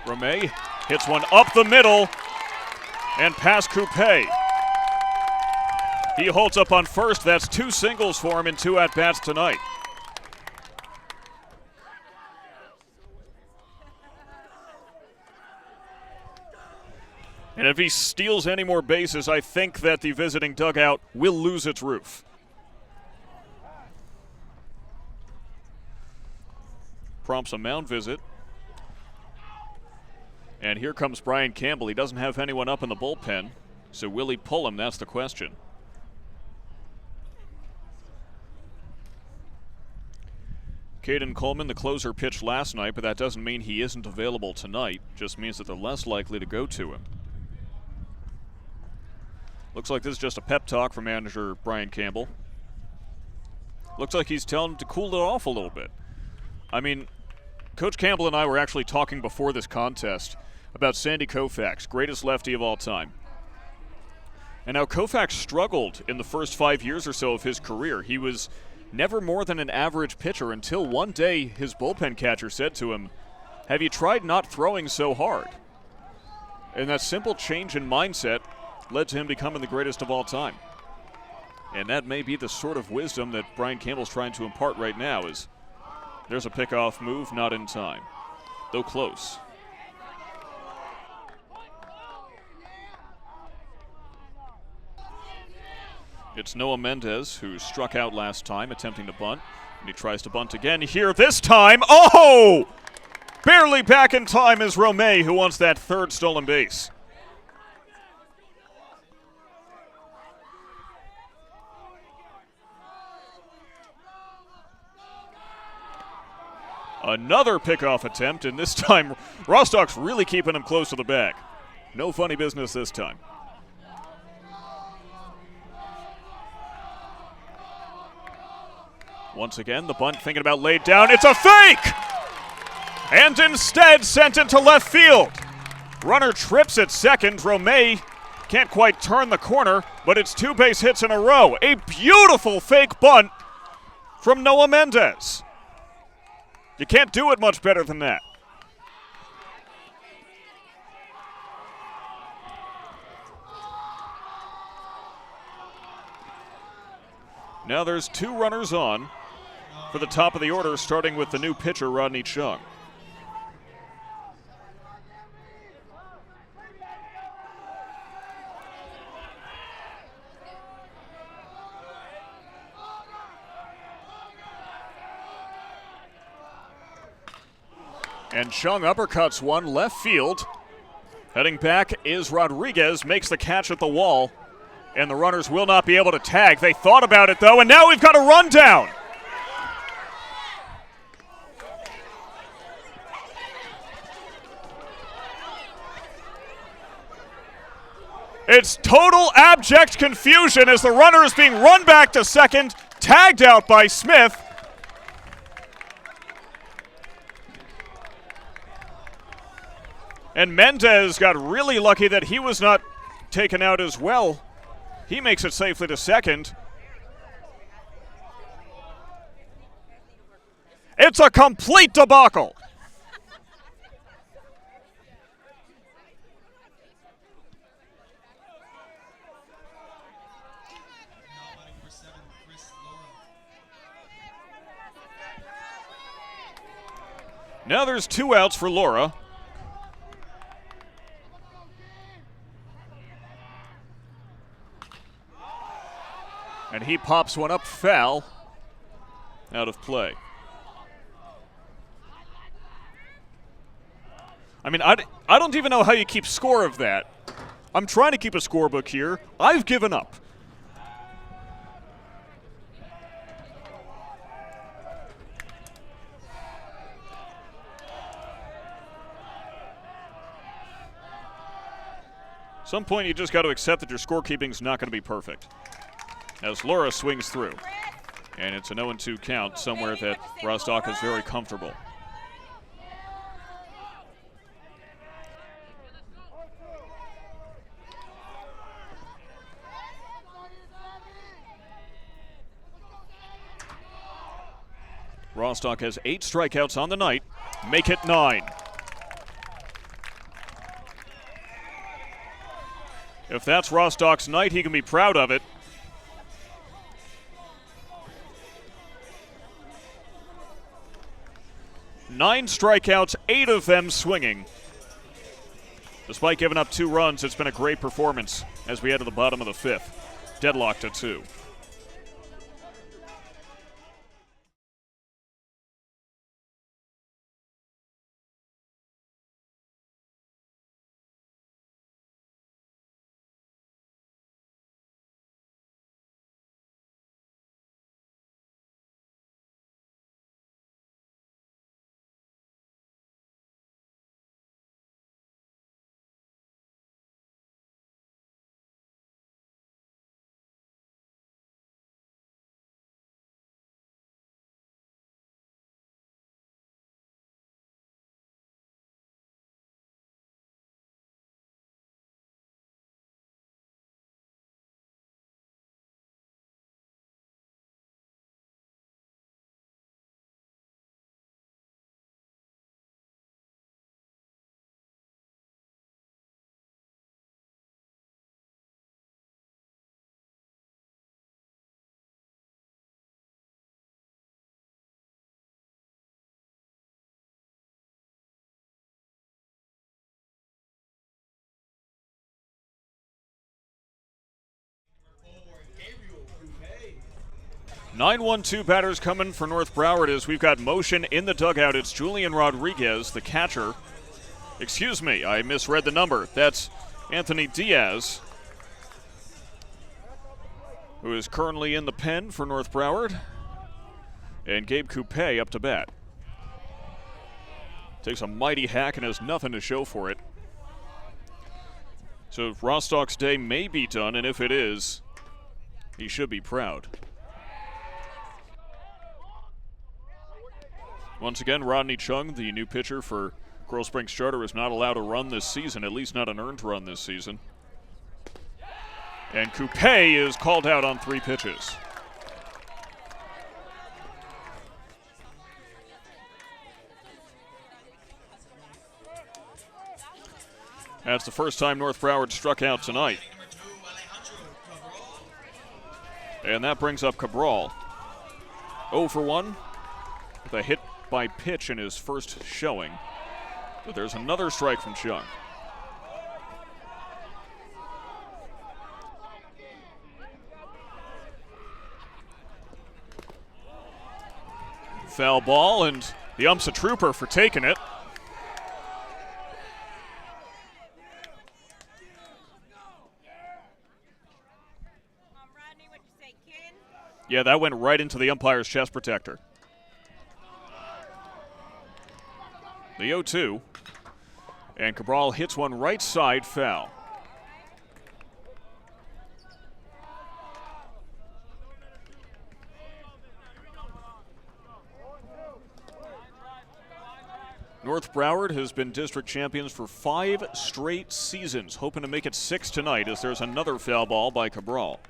Romay hits one up the middle and past Coupe. He holds up on first. That's 2 singles for him in 2 at-bats tonight. And if he steals any more bases, I think that the visiting dugout will lose its roof. Prompts a mound visit. And here comes Brian Campbell. He doesn't have anyone up in the bullpen, so will he pull him? That's the question. Caden Coleman, the closer, pitched last night, but that doesn't mean he isn't available tonight. Just means that they're less likely to go to him. Looks like this is just a pep talk from manager Brian Campbell. Looks like he's telling him to cool it off a little bit. I mean, Coach Campbell and I were actually talking before this contest about Sandy Koufax, greatest lefty of all time. And how Koufax struggled in the first 5 years or so of his career. He was never more than an average pitcher until one day his bullpen catcher said to him, "Have you tried not throwing so hard?" And that simple change in mindset led to him becoming the greatest of all time. And that may be the sort of wisdom that Brian Campbell's trying to impart right now. Is there's a pickoff move, not in time, though close. It's Noah Mendez, who struck out last time attempting to bunt, and he tries to bunt again here this time. Oh! Barely back in time is Romay, who wants that 3rd stolen base. Another pickoff attempt, and this time Rostock's really keeping him close to the bag. No funny business this time. Once again, the bunt thinking about laid down. It's a fake! And instead sent into left field. Runner trips at second. Romay can't quite turn the corner, but it's 2 base hits in a row. A beautiful fake bunt from Noah Mendez. You can't do it much better than that. Now there's 2 runners on for the top of the order, starting with the new pitcher, Rodney Chung. And Chung uppercuts one left field. Heading back is Rodriguez, makes the catch at the wall, and the runners will not be able to tag. They thought about it, though, and now we've got a rundown. It's total abject confusion as the runner is being run back to second, tagged out by Smith. And Mendez got really lucky that he was not taken out as well. He makes it safely to second. It's a complete debacle. Now there's 2 outs for Laura. And he pops one up foul, out of play. I mean, I don't even know how you keep score of that. I'm trying to keep a scorebook here. I've given up. At some point, you just got to accept that your scorekeeping's not going to be perfect. As Laura swings through. And it's an 0-2 count, somewhere that Rostock is very comfortable. Rostock has 8 strikeouts on the night. Make it 9. If that's Rostock's night, he can be proud of it. Nine strikeouts, 8 of them swinging. Despite giving up 2 runs, it's been a great performance as we head to the bottom of the 5th. Deadlocked at 2. Gabriel Coupe. 9-1-2 batters coming for North Broward as we've got motion in the dugout. It's Julian Rodriguez, the catcher. Excuse me, I misread the number. That's Anthony Diaz, who is currently in the pen for North Broward. And Gabe Coupe up to bat. Takes a mighty hack and has nothing to show for it. So Rostock's day may be done, and if it is, he should be proud. Once again, Rodney Chung, the new pitcher for Coral Springs Charter, is not allowed a run this season, at least not an earned run this season. And Coupe is called out on 3 pitches. That's the first time North Broward struck out tonight. And that brings up Cabral. 0 for 1 with a hit by pitch in his first showing. But there's another strike from Chung. Foul ball, and the ump's a trooper for taking it. Yeah, that went right into the umpire's chest protector. The 0-2. And Cabral hits one right side foul. North Broward has been district champions for 5 straight seasons, hoping to make it 6 tonight as there's another foul ball by Cabral.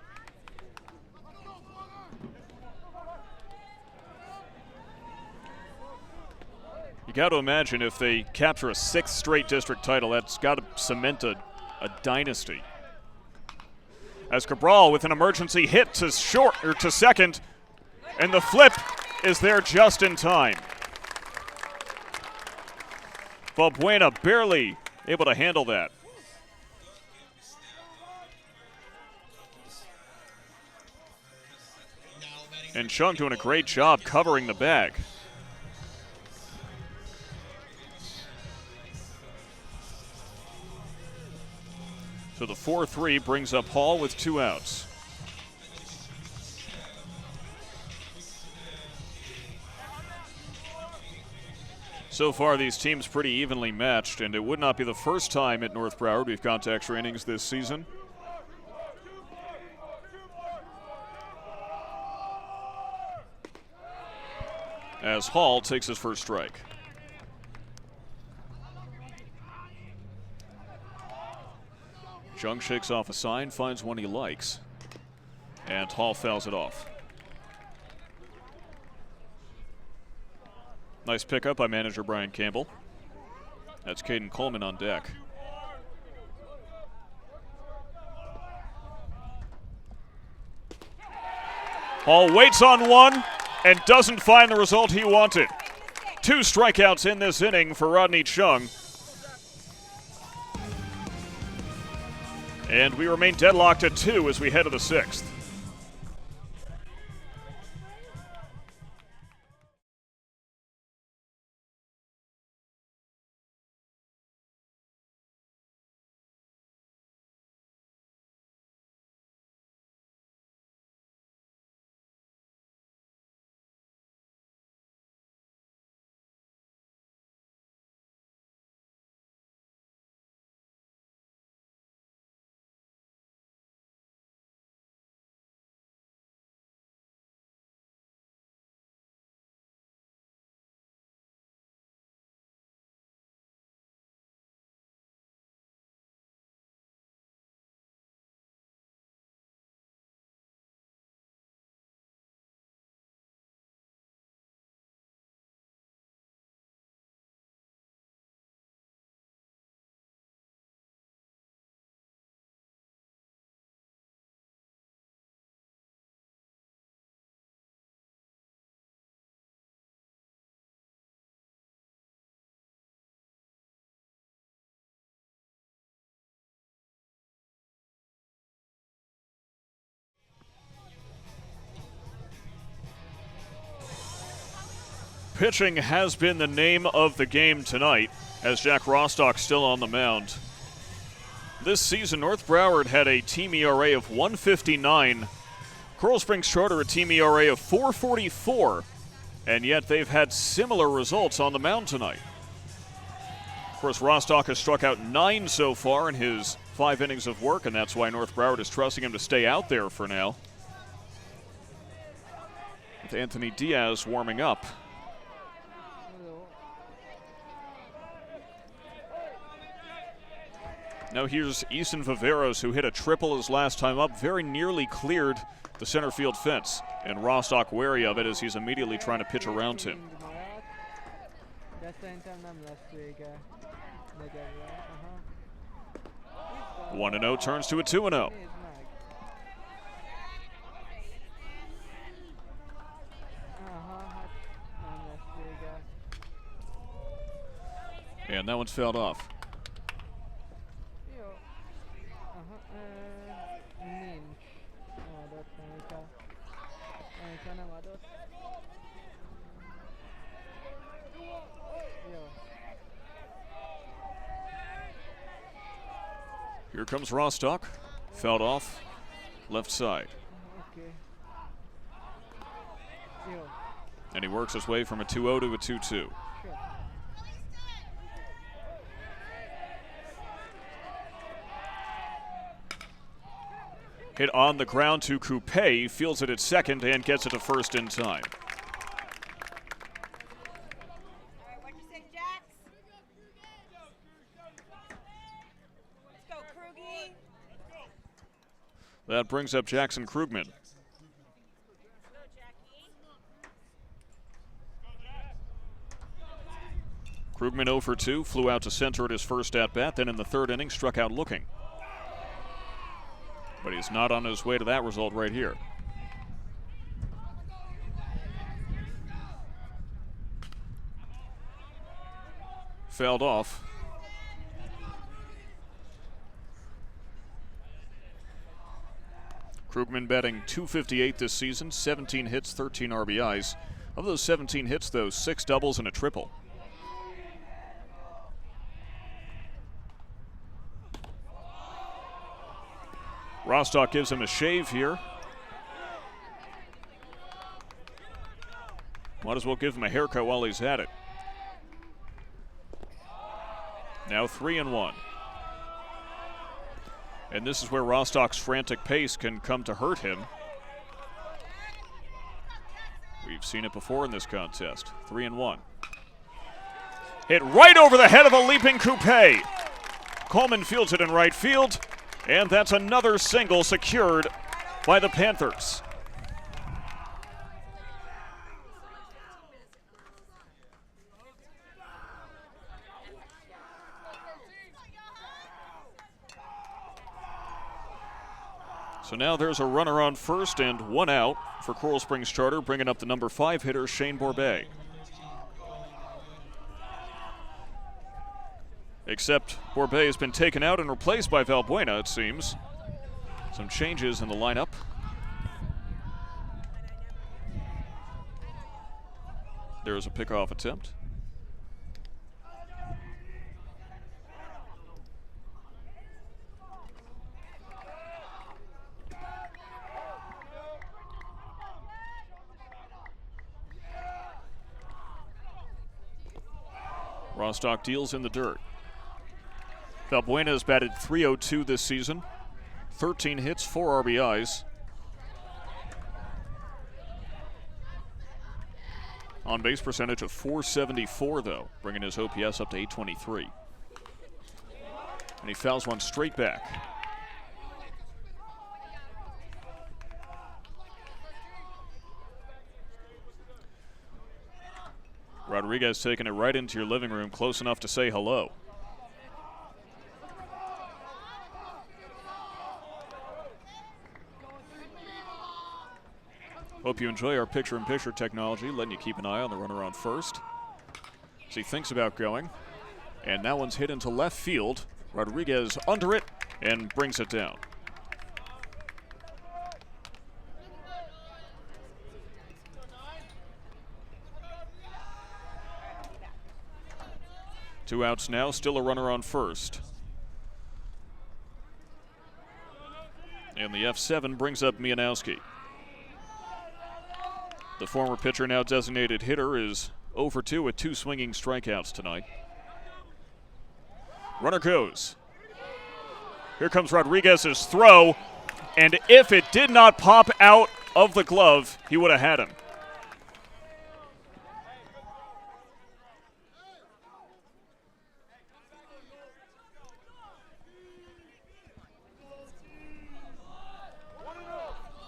You got to imagine if they capture a 6th straight district title, that's got to cement a dynasty. As Cabral with an emergency hit to second, and the flip is there just in time. Valbuena barely able to handle that. And Chung doing a great job covering the bag. So the 4-3 brings up Hall with 2 outs. So far, these teams pretty evenly matched, and it would not be the first time at North Broward we've gone to extra innings this season. As Hall takes his first strike. Chung shakes off a sign, finds one he likes, and Hall fouls it off. Nice pickup by manager Brian Campbell. That's Caden Coleman on deck. Hall waits on one and doesn't find the result he wanted. 2 strikeouts in this inning for Rodney Chung. And we remain deadlocked at 2 as we head to the 6th. Pitching has been the name of the game tonight, as Jack Rostock still on the mound. This season, North Broward had a team ERA of 1.59. Coral Springs Charter a team ERA of 4.44, and yet they've had similar results on the mound tonight. Of course, Rostock has struck out 9 so far in his 5 innings of work, and that's why North Broward is trusting him to stay out there for now. With Anthony Diaz warming up. Now here's Easton Viveros, who hit a triple his last time up, very nearly cleared the center field fence. And Rostock wary of it as he's immediately trying to pitch around him. 1-0 turns to a 2-0. And that one's fouled off. Here comes Rostock, fouled off, left side. And he works his way from a 2-0 to a 2-2. Hit on the ground to Coupe, fields it at second and gets it to first in time. What'd you say, Jax? Let's go, Krugie. That brings up Jackson Krugman. Krugman 0 for 2, flew out to center at his first at-bat, then in the 3rd inning struck out looking. But he's not on his way to that result right here. Fouled off. Krugman batting .258 this season, 17 hits, 13 RBIs. Of those 17 hits, though, 6 doubles and a triple. Rostock gives him a shave here. Might as well give him a haircut while he's at it. Now 3-1. And this is where Rostock's frantic pace can come to hurt him. We've seen it before in this contest. 3-1. Hit right over the head of a leaping Coupe. Coleman fields it in right field. And that's another single secured by the Panthers. So now there's a runner on first and one out for Coral Springs Charter, bringing up the number 5 hitter, Shane Borbet. Except Borbet has been taken out and replaced by Valbuena, it seems. Some changes in the lineup. There's a pickoff attempt. Rostock deals in the dirt. Valbuena has batted .302 this season, 13 hits, 4 RBIs. On base percentage of .474 though, bringing his OPS up to .823. And he fouls one straight back. Rodriguez taking it right into your living room, close enough to say hello. Hope you enjoy our picture-in-picture technology, letting you keep an eye on the runner on first as he thinks about going. And that one's hit into left field. Rodriguez under it and brings it down. Two outs now, still a runner on first. And the F7 brings up Mianowski. The former pitcher, now designated hitter, is 0 for 2 with 2 swinging strikeouts tonight. Runner goes. Here comes Rodriguez's throw, and if it did not pop out of the glove, he would have had him.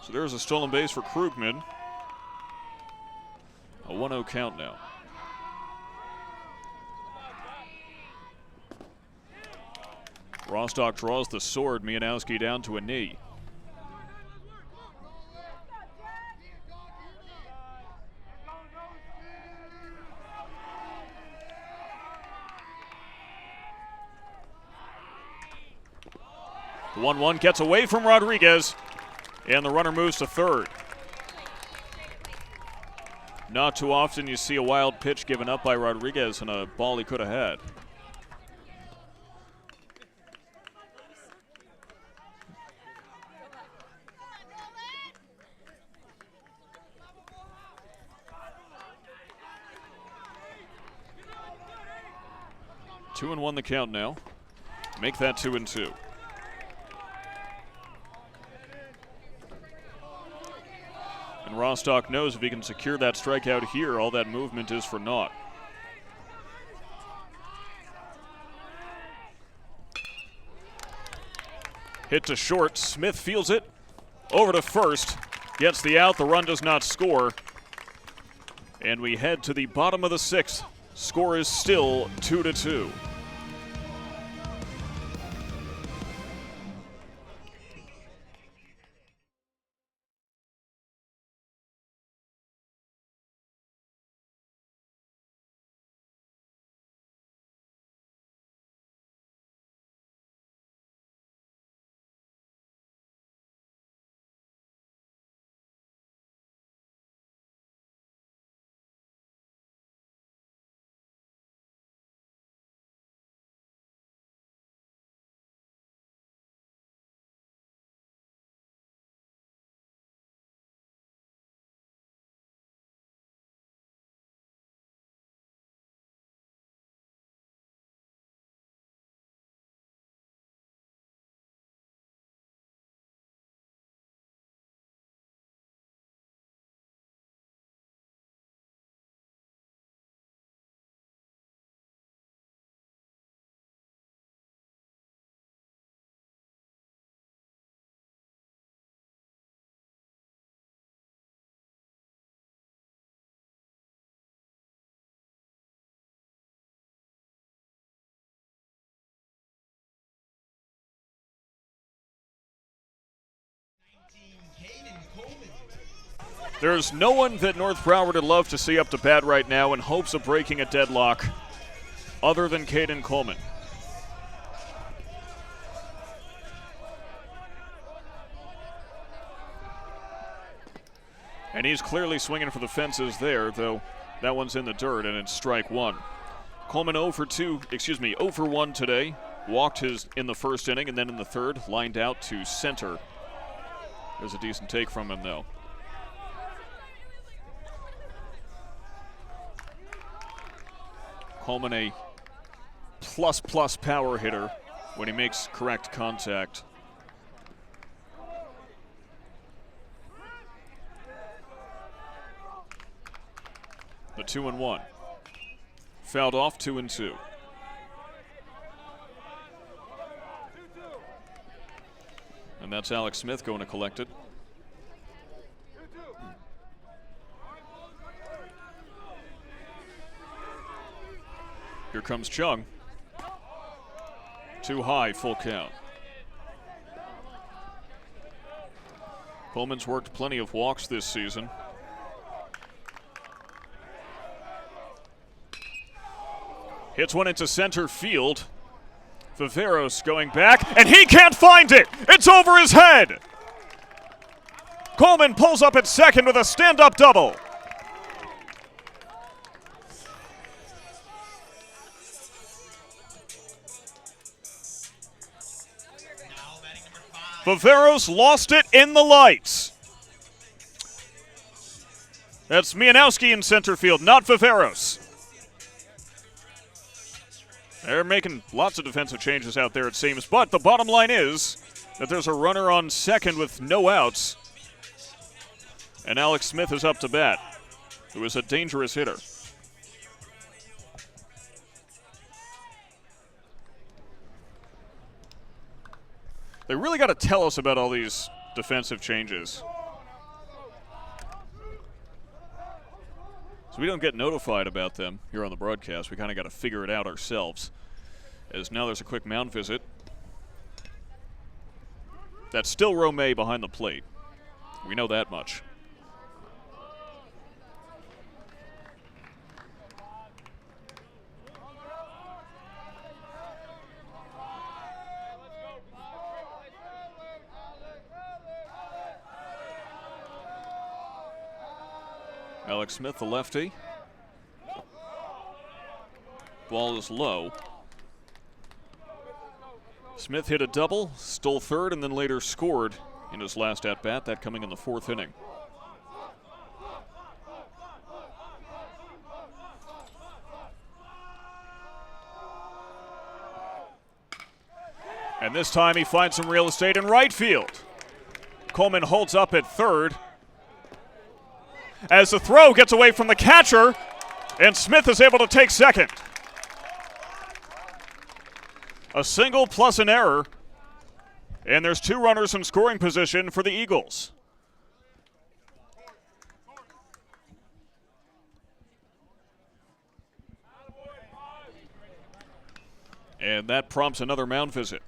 So there's a stolen base for Krugman. A 1-0 count now. Rostock draws the sword, Mianowski down to a knee. The 1-1 gets away from Rodriguez, and the runner moves to third. Not too often you see a wild pitch given up by Rodriguez and a ball he could have had. Two and one the count now. Make that 2-2. And Rostock knows if he can secure that strikeout here, all that movement is for naught. Hit to short, Smith fields it, over to first, gets the out, the run does not score. And we head to the bottom of the 6th. Score is still 2-2. Caden Coleman. There's no one that North Broward would love to see up to bat right now in hopes of breaking a deadlock other than Caden Coleman. And he's clearly swinging for the fences there, though that one's in the dirt, and it's strike one. Coleman 0 for 1 today. Walked in the first inning, and then in the third, lined out to center. There's a decent take from him, though. Coleman a plus power hitter when he makes correct contact. The 2-1. Fouled off 2-2. And that's Alex Smith going to collect it. Here comes Chung. Too high, full count. Coleman's worked plenty of walks this season. Hits one into center field. Viveros going back, and he can't find it! It's over his head! Coleman pulls up at second with a stand-up double. Viveros lost it in the lights. That's Mianowski in center field, not Viveros. They're making lots of defensive changes out there, it seems, but the bottom line is that there's a runner on second with no outs, and Alex Smith is up to bat, who is a dangerous hitter. They really got to tell us about all these defensive changes, so we don't get notified about them here on the broadcast. We kind of got to figure it out ourselves. As now there's a quick mound visit. That's still Romay behind the plate. We know that much. Alex Smith, the lefty. Ball is low. Smith hit a double, stole third, and then later scored in his last at-bat, that coming in the fourth inning. And this time he finds some real estate in right field. Coleman holds up at third. As the throw gets away from the catcher, and Smith is able to take second. A single plus an error, and there's two runners in scoring position for the Eagles. And that prompts another mound visit.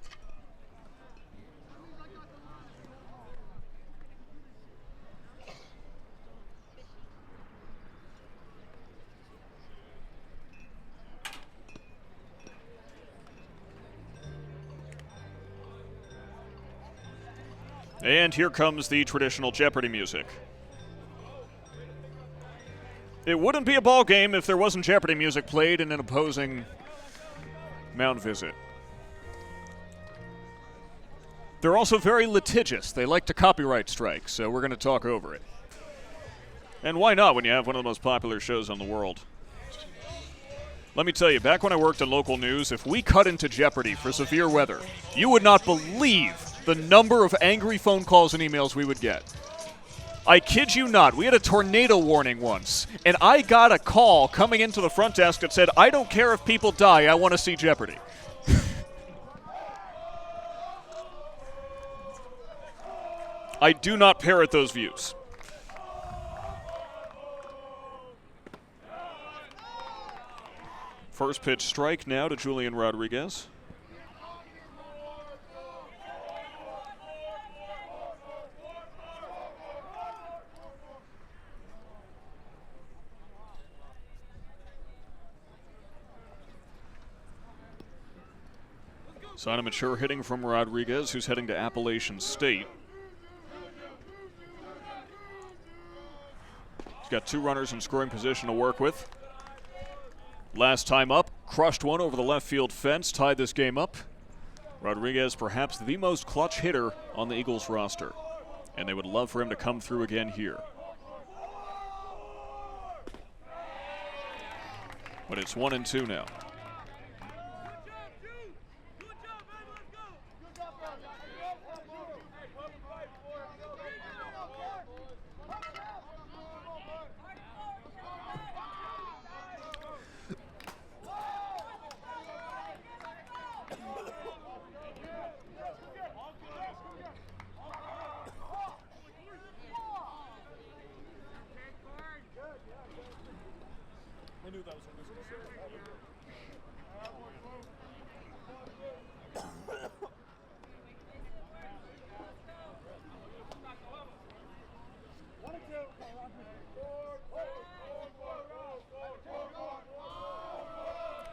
And here comes the traditional Jeopardy music. It wouldn't be a ball game if there wasn't Jeopardy music played in an opposing mound visit. They're also very litigious. They like to copyright strike, so we're going to talk over it. And why not when you have one of the most popular shows in the world? Let me tell you, back when I worked in local news, if we cut into Jeopardy for severe weather, you would not believe the number of angry phone calls and emails we would get. I kid you not, we had a tornado warning once, and I got a call coming into the front desk that said, I don't care if people die, I want to see Jeopardy. I do not parrot those views. First pitch strike now to Julian Rodriguez. Sign of mature hitting from Rodriguez, who's heading to Appalachian State. He's got 2 runners in scoring position to work with. Last time up, crushed one over the left field fence, tied this game up. Rodriguez, perhaps the most clutch hitter on the Eagles roster, and they would love for him to come through again here. But it's 1-2 now.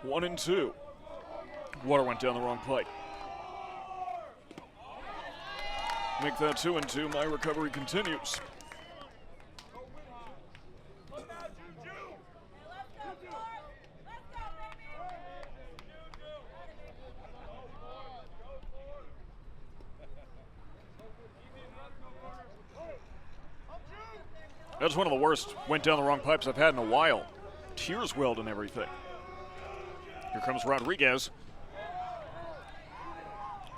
One and two. Water went down the wrong pipe. Make that 2-2. My recovery continues. That's one of the worst went down the wrong pipes I've had in a while. Tears welled and everything. Here comes Rodriguez.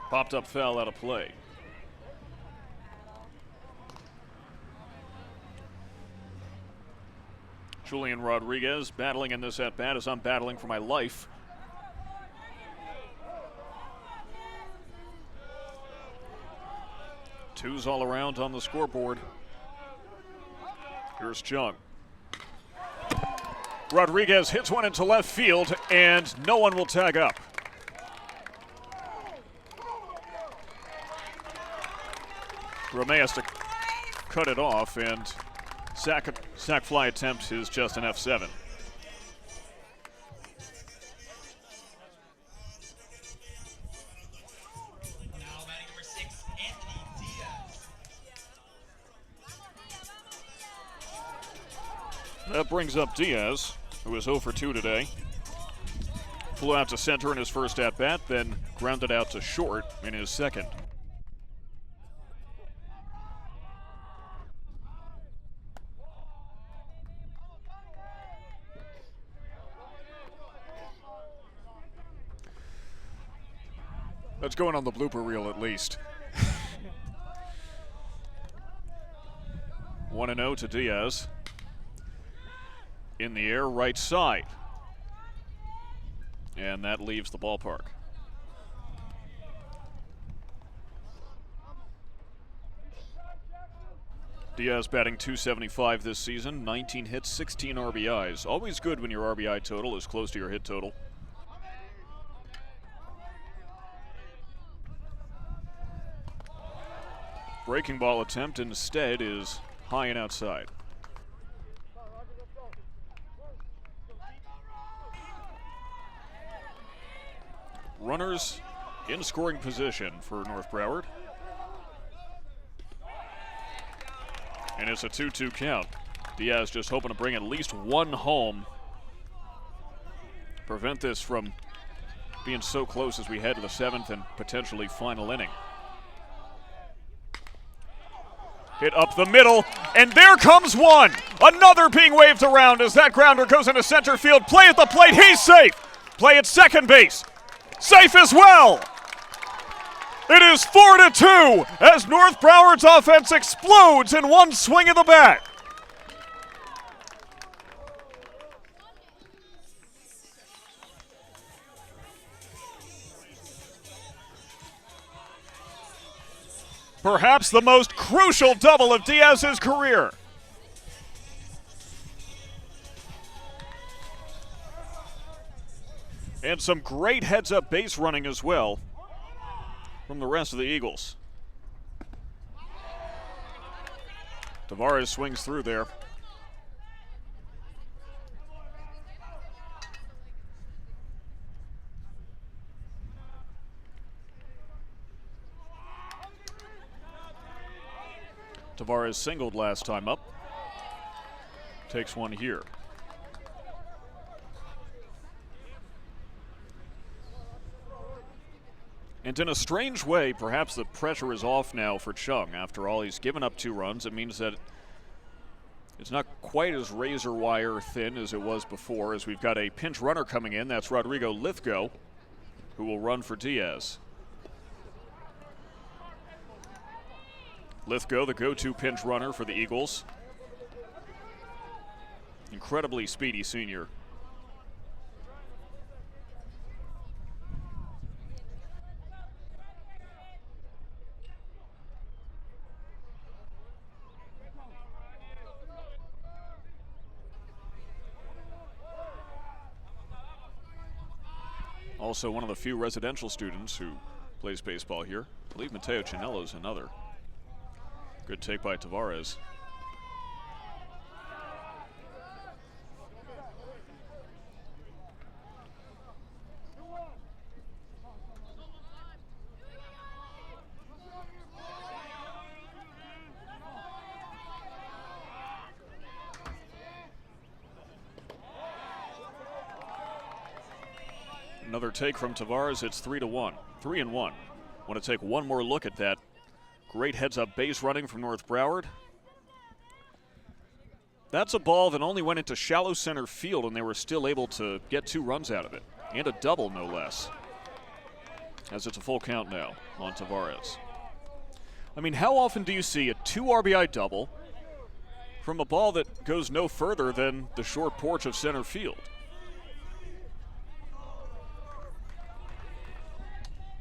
Popped up foul out of play. Julian Rodriguez battling in this at-bat as I'm battling for my life. Twos all around on the scoreboard. Here's Chung. Rodriguez hits one into left field, and no one will tag up. Romeo has to cut it off, and sac fly attempt is just an F7. Now batting number 6, Anthony Diaz. That brings up Diaz, who is 0 for 2 today. Flew out to center in his first at-bat, then grounded out to short in his second. That's going on the blooper reel at least. 1-0 to Diaz. In the air, right side. And that leaves the ballpark. Diaz batting .275 this season, 19 hits, 16 RBIs. Always good when your RBI total is close to your hit total. Breaking ball attempt instead is high and outside. Runners in scoring position for North Broward. And it's a 2-2 count. Diaz just hoping to bring at least one home. Prevent this from being so close as we head to the 7th and potentially final inning. Hit up the middle, and there comes one! Another being waved around as that grounder goes into center field. Play at the plate, he's safe! Play at second base, safe as well! It is 4-2 as North Broward's offense explodes in one swing of the bat. Perhaps the most crucial double of Diaz's career. And some great heads-up base running as well from the rest of the Eagles. Tavares swings through there. Tavares singled last time up. Takes one here. And in a strange way, perhaps the pressure is off now for Chung. After all, he's given up 2 runs. It means that it's not quite as razor wire thin as it was before, as we've got a pinch runner coming in. That's Rodrigo Lithgow, who will run for Diaz. Lithgow, the go-to pinch runner for the Eagles. Incredibly speedy senior. Also one of the few residential students who plays baseball here. I believe Mateo Chinello's another. Good take by Tavares. Another take from Tavares. It's 3-1. 3-1. Want to take one more look at that great heads-up base running from North Broward. That's a ball that only went into shallow center field, and they were still able to get 2 runs out of it, and a double, no less. As it's a full count now on Tavares. I mean, how often do you see a 2 RBI double from a ball that goes no further than the short porch of center field?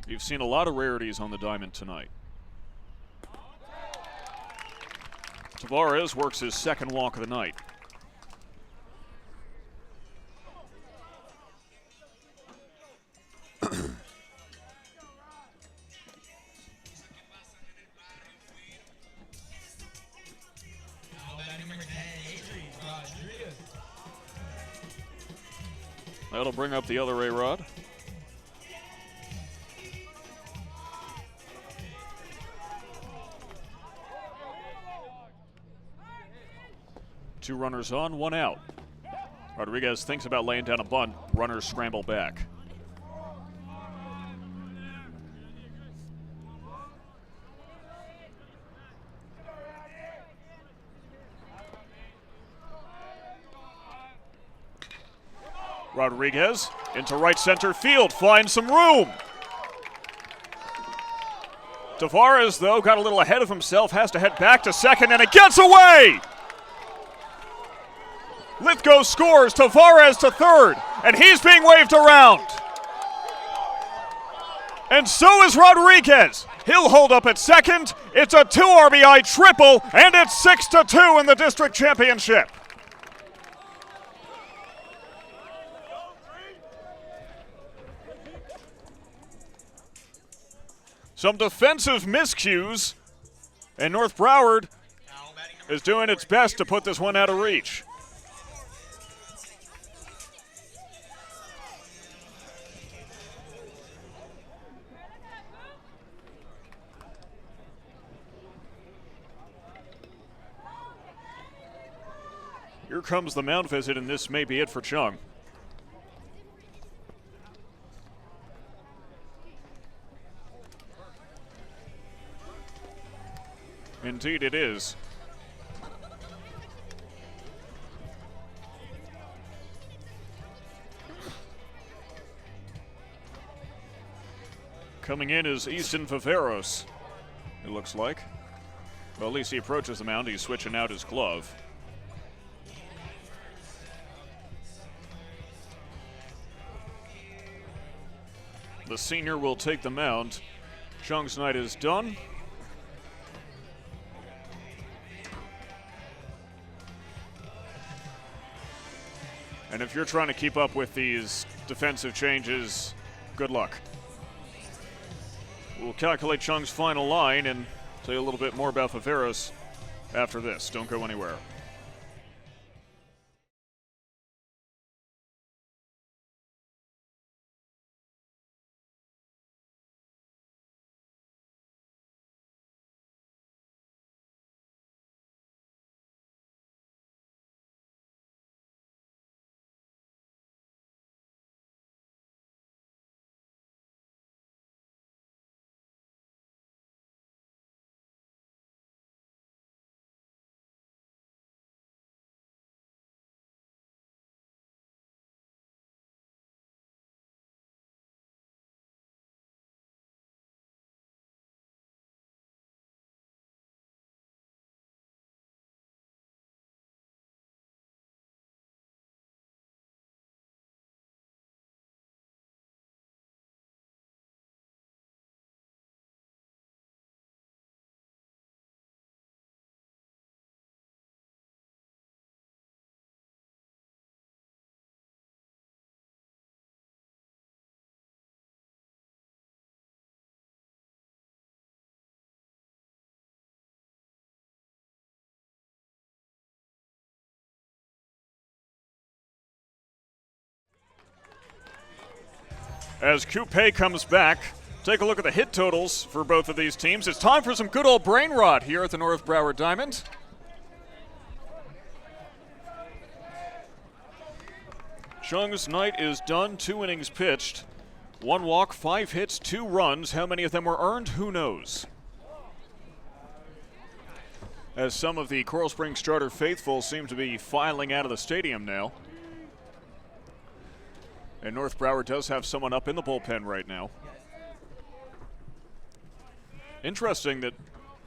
You've seen a lot of rarities on the diamond tonight. Tavares works his second walk of the night. That'll bring up the other A-Rod. Two runners on, 1 out. Rodriguez thinks about laying down a bunt. Runners scramble back. Rodriguez into right center field, finds some room. Tavares, though, got a little ahead of himself, has to head back to second, and it gets away! Lithgow scores, Tavares to third, and he's being waved around. And so is Rodriguez. He'll hold up at second. It's a 2 RBI triple, and it's 6-2 in the district championship. Some defensive miscues, and North Broward is doing its best to put this one out of reach. Here comes the mound visit, and this may be it for Chung. Indeed it is. Coming in is Easton Viveros, it looks like. Well, at least he approaches the mound. He's switching out his glove. The senior will take the mound. Chung's night is done. And if you're trying to keep up with these defensive changes, good luck. We'll calculate Chung's final line and tell you a little bit more about Viveros after this. Don't go anywhere. As Coupe comes back, take a look at the hit totals for both of these teams. It's time for some good old brain rot here at the North Broward Diamond. Chung's night is done, 2 innings pitched. 1 walk, 5 hits, 2 runs. How many of them were earned? Who knows? As some of the Coral Springs Charter faithful seem to be filing out of the stadium now. And North Broward does have someone up in the bullpen right now. Interesting that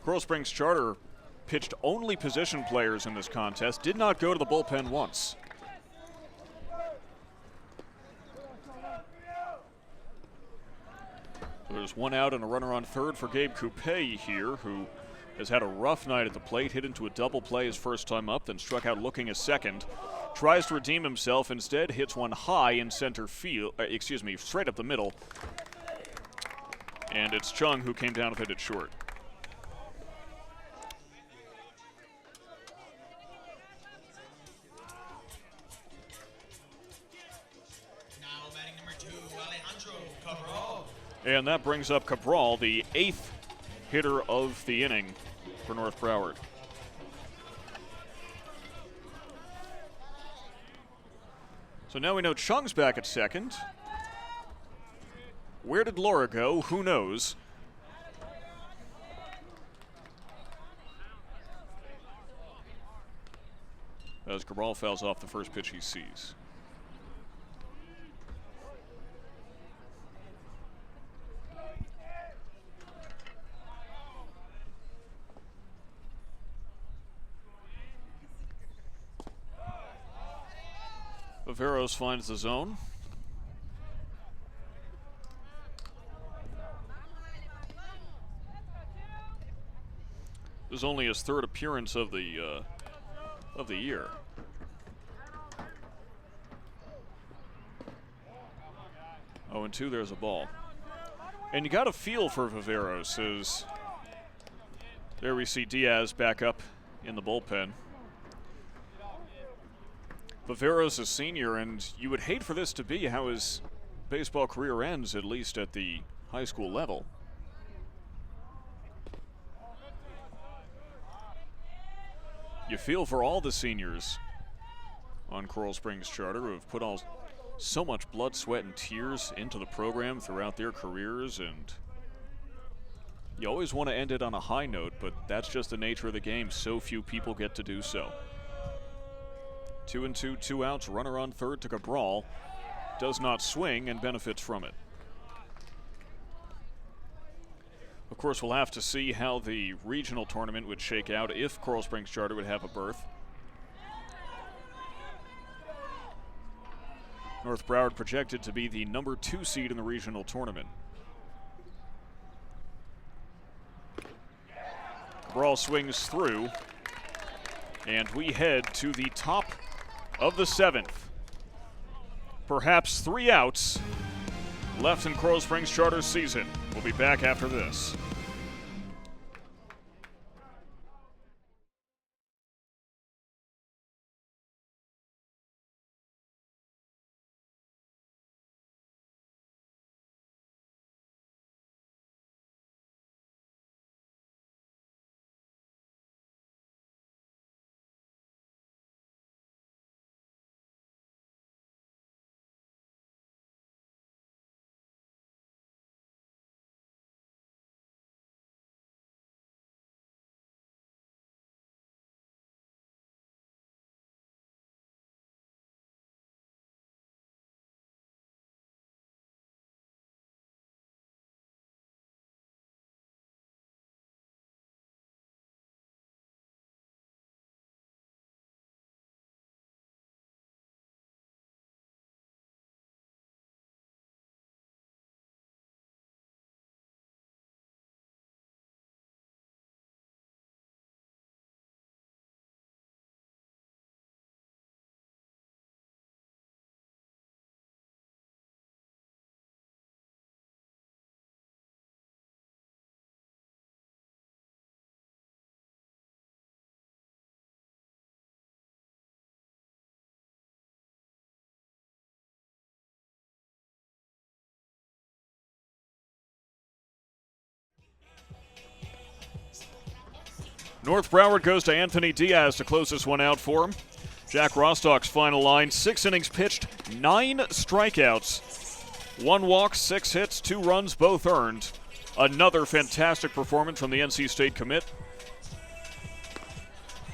Coral Springs Charter pitched only position players in this contest, did not go to the bullpen once. So there's 1 out and a runner on third for Gabe Coupe here, who has had a rough night at the plate, hit into a double play his first time up, then struck out looking a second. Tries to redeem himself, instead hits one high in center field, straight up the middle. And it's Chung who came down with it at short. Now batting number 2, Cabral. And that brings up Cabral, the 8th hitter of the inning for North Broward. So now we know Chung's back at second. Where did Laura go? Who knows? As Cabral fouls off the first pitch he sees. Viveros finds the zone. This is only his 3rd appearance of the year. Oh, and 2, there's a ball. And you got a feel for Viveros as there we see Diaz back up in the bullpen. Viveros is senior, and you would hate for this to be how his baseball career ends, at least at the high school level. You feel for all the seniors on Coral Springs Charter who have put so much blood, sweat, and tears into the program throughout their careers, and you always want to end it on a high note, but that's just the nature of the game. So few people get to do so. 2-2, 2 outs, runner on third to Cabral. Does not swing and benefits from it. Of course, we'll have to see how the regional tournament would shake out if Coral Springs Charter would have a berth. North Broward projected to be the number 2 seed in the regional tournament. Cabral swings through, and we head to the top of the 7th. Perhaps 3 outs left in Coral Springs Charter's season. We'll be back after this. North Broward goes to Anthony Diaz to close this one out for him. Jack Rostock's final line, 6 innings pitched, 9 strikeouts, 1 walk, 6 hits, 2 runs, both earned. Another fantastic performance from the NC State commit.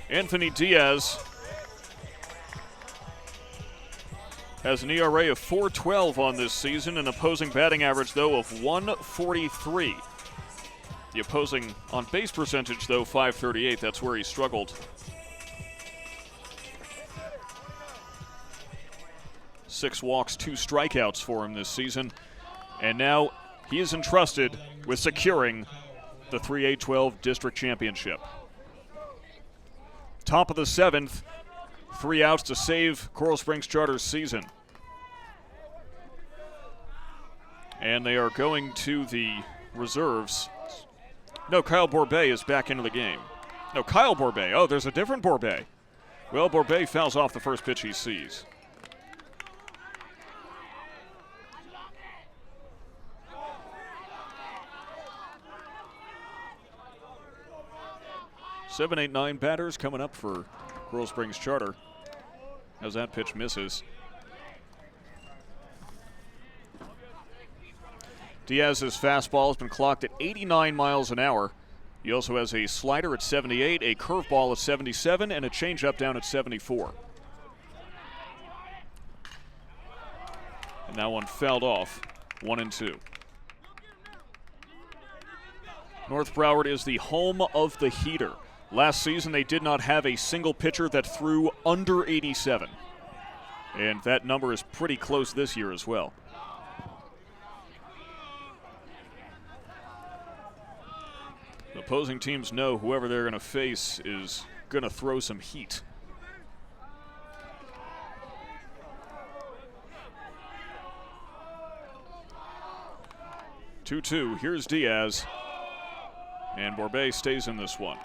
Anthony Diaz has an ERA of .412 on this season, an opposing batting average, though, of .143. The opposing on-base percentage, though, .538. That's where he struggled. Six walks, 2 strikeouts for him this season. And now he is entrusted with securing the 3A12 District Championship. Top of the 7th, 3 outs to save Coral Springs Charter's season. And they are going to the reserves. No, Kyle Borbet is back into the game. No, Kyle Borbet. Oh, there's a different Borbet. Well, Borbet fouls off the first pitch he sees. Seven, 8, 9 batters coming up for Coral Springs Charter as that pitch misses. Diaz's fastball has been clocked at 89 miles an hour. He also has a slider at 78, a curveball at 77, and a changeup down at 74. And that one fouled off, 1-2. North Broward is the home of the heater. Last season, they did not have a single pitcher that threw under 87. And that number is pretty close this year as well. The opposing teams know whoever they're going to face is going to throw some heat. Two-two. Here's Diaz. And Borbet stays in this one.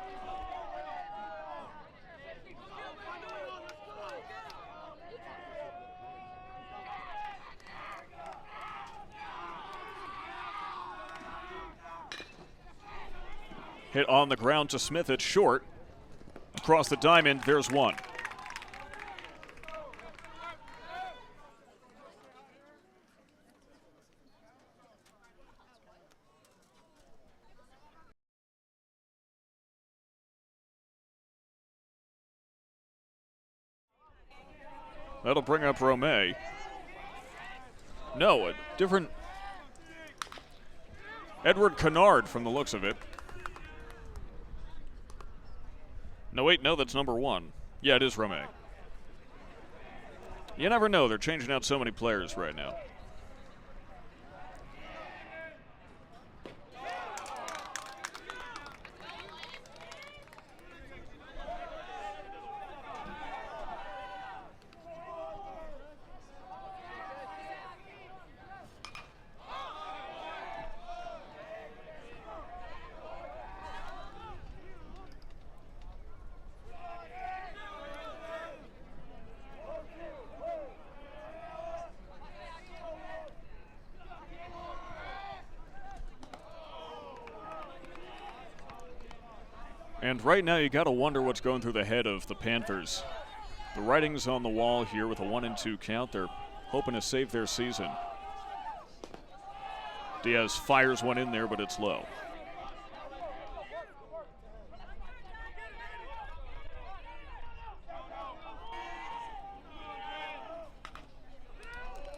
Hit on the ground to Smith at short. Across the diamond, there's one. That'll bring up Romay. No, a different Edward Kennard from the looks of it. No, wait, no, that's number 1. Yeah, it is Romay. You never know. They're changing out so many players right now. And right now, you got to wonder what's going through the head of the Panthers. The writing's on the wall here with a 1-2 count. They're hoping to save their season. Diaz fires one in there, but it's low.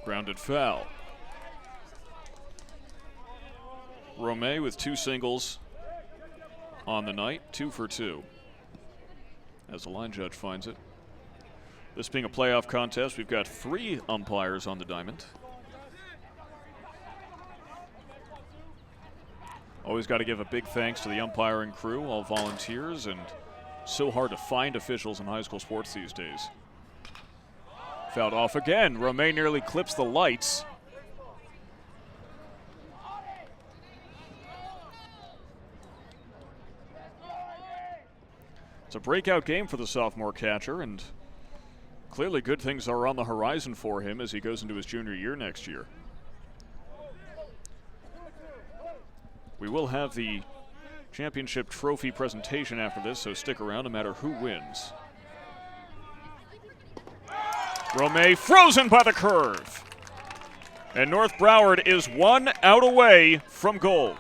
Grounded foul. Romay with 2 singles on the night, 2 for 2, as the line judge finds it. This being a playoff contest, we've got 3 umpires on the diamond. Always got to give a big thanks to the umpiring crew, all volunteers, and so hard to find officials in high school sports these days. Fouled off again. Romay nearly clips the lights. It's a breakout game for the sophomore catcher, and clearly good things are on the horizon for him as he goes into his junior year next year. We will have the championship trophy presentation after this, so stick around no matter who wins. Romay frozen by the curve. And North Broward is 1 out away from gold.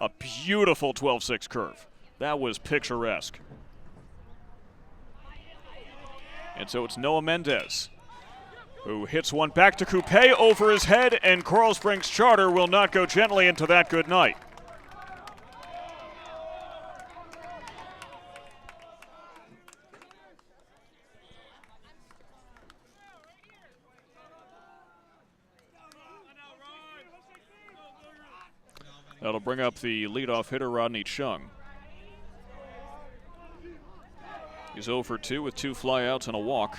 A beautiful 12-6 curve. That was picturesque. And so it's Noah Mendez who hits one back to Coupe over his head, and Coral Springs Charter will not go gently into that good night. That'll bring up the leadoff hitter, Rodney Chung. He's 0 for 2 with 2 flyouts and a walk,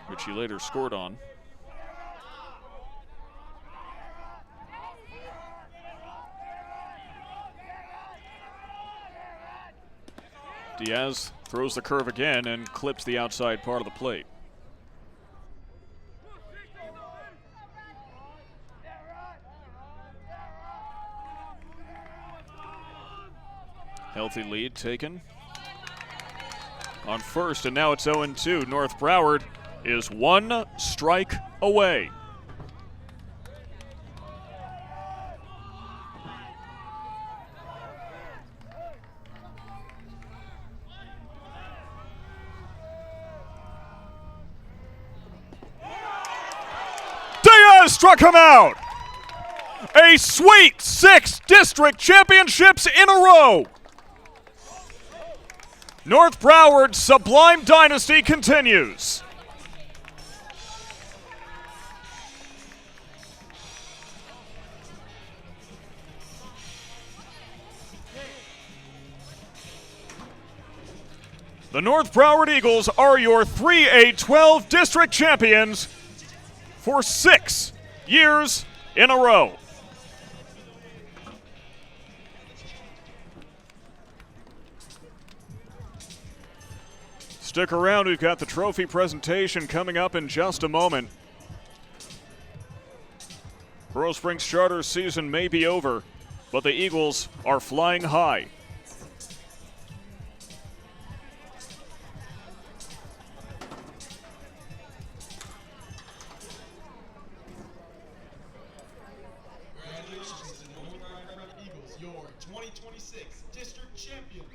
which he later scored on. Diaz throws the curve again and clips the outside part of the plate. Healthy lead taken on first, and now it's 0-2. North Broward is 1 strike away. Diaz struck him out. A sweet 6 district championships in a row. North Broward's sublime dynasty continues. The North Broward Eagles are your 3A12 district champions for 6 years in a row. Stick around, we've got the trophy presentation coming up in just a moment. Coral Springs Charter's season may be over, but the Eagles are flying high. Congratulations to the North Broward Eagles, your 2026 district champions.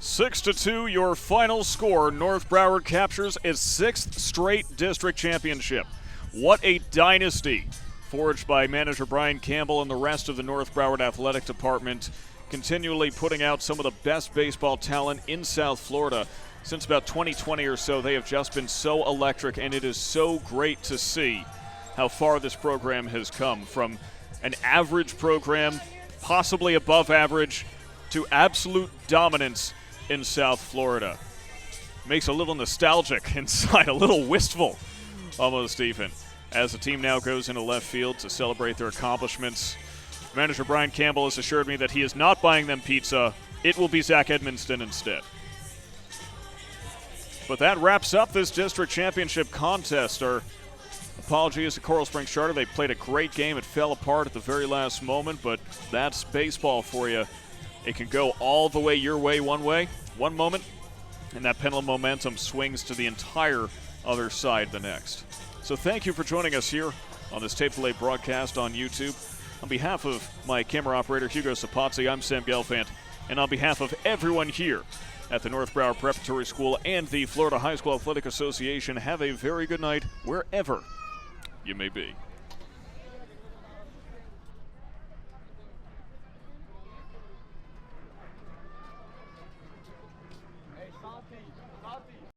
Six to 2, your final score. North Broward captures its 6th straight district championship. What a dynasty forged by manager Brian Campbell and the rest of the North Broward Athletic Department, continually putting out some of the best baseball talent in South Florida. Since about 2020 or so, they have just been so electric, and it is so great to see how far this program has come from an average program, possibly above average, to absolute dominance in South Florida. Makes a little nostalgic inside, a little wistful almost even, as the team now goes into left field to celebrate their accomplishments. Manager Brian Campbell has assured me that he is not buying them pizza. It will be Zach Edmonston instead. But that wraps up this district championship contest. Our apologies to Coral Springs Charter. They played a great game. It fell apart at the very last moment, but that's baseball for you. It can go all the way your way, one moment, and that pendulum momentum swings to the entire other side the next. So thank you for joining us here on this tape delay broadcast on YouTube. On behalf of my camera operator, Hugo Szapoczy, I'm Sam Gelfand. And on behalf of everyone here at the North Broward Preparatory School and the Florida High School Athletic Association, have a very good night wherever you may be.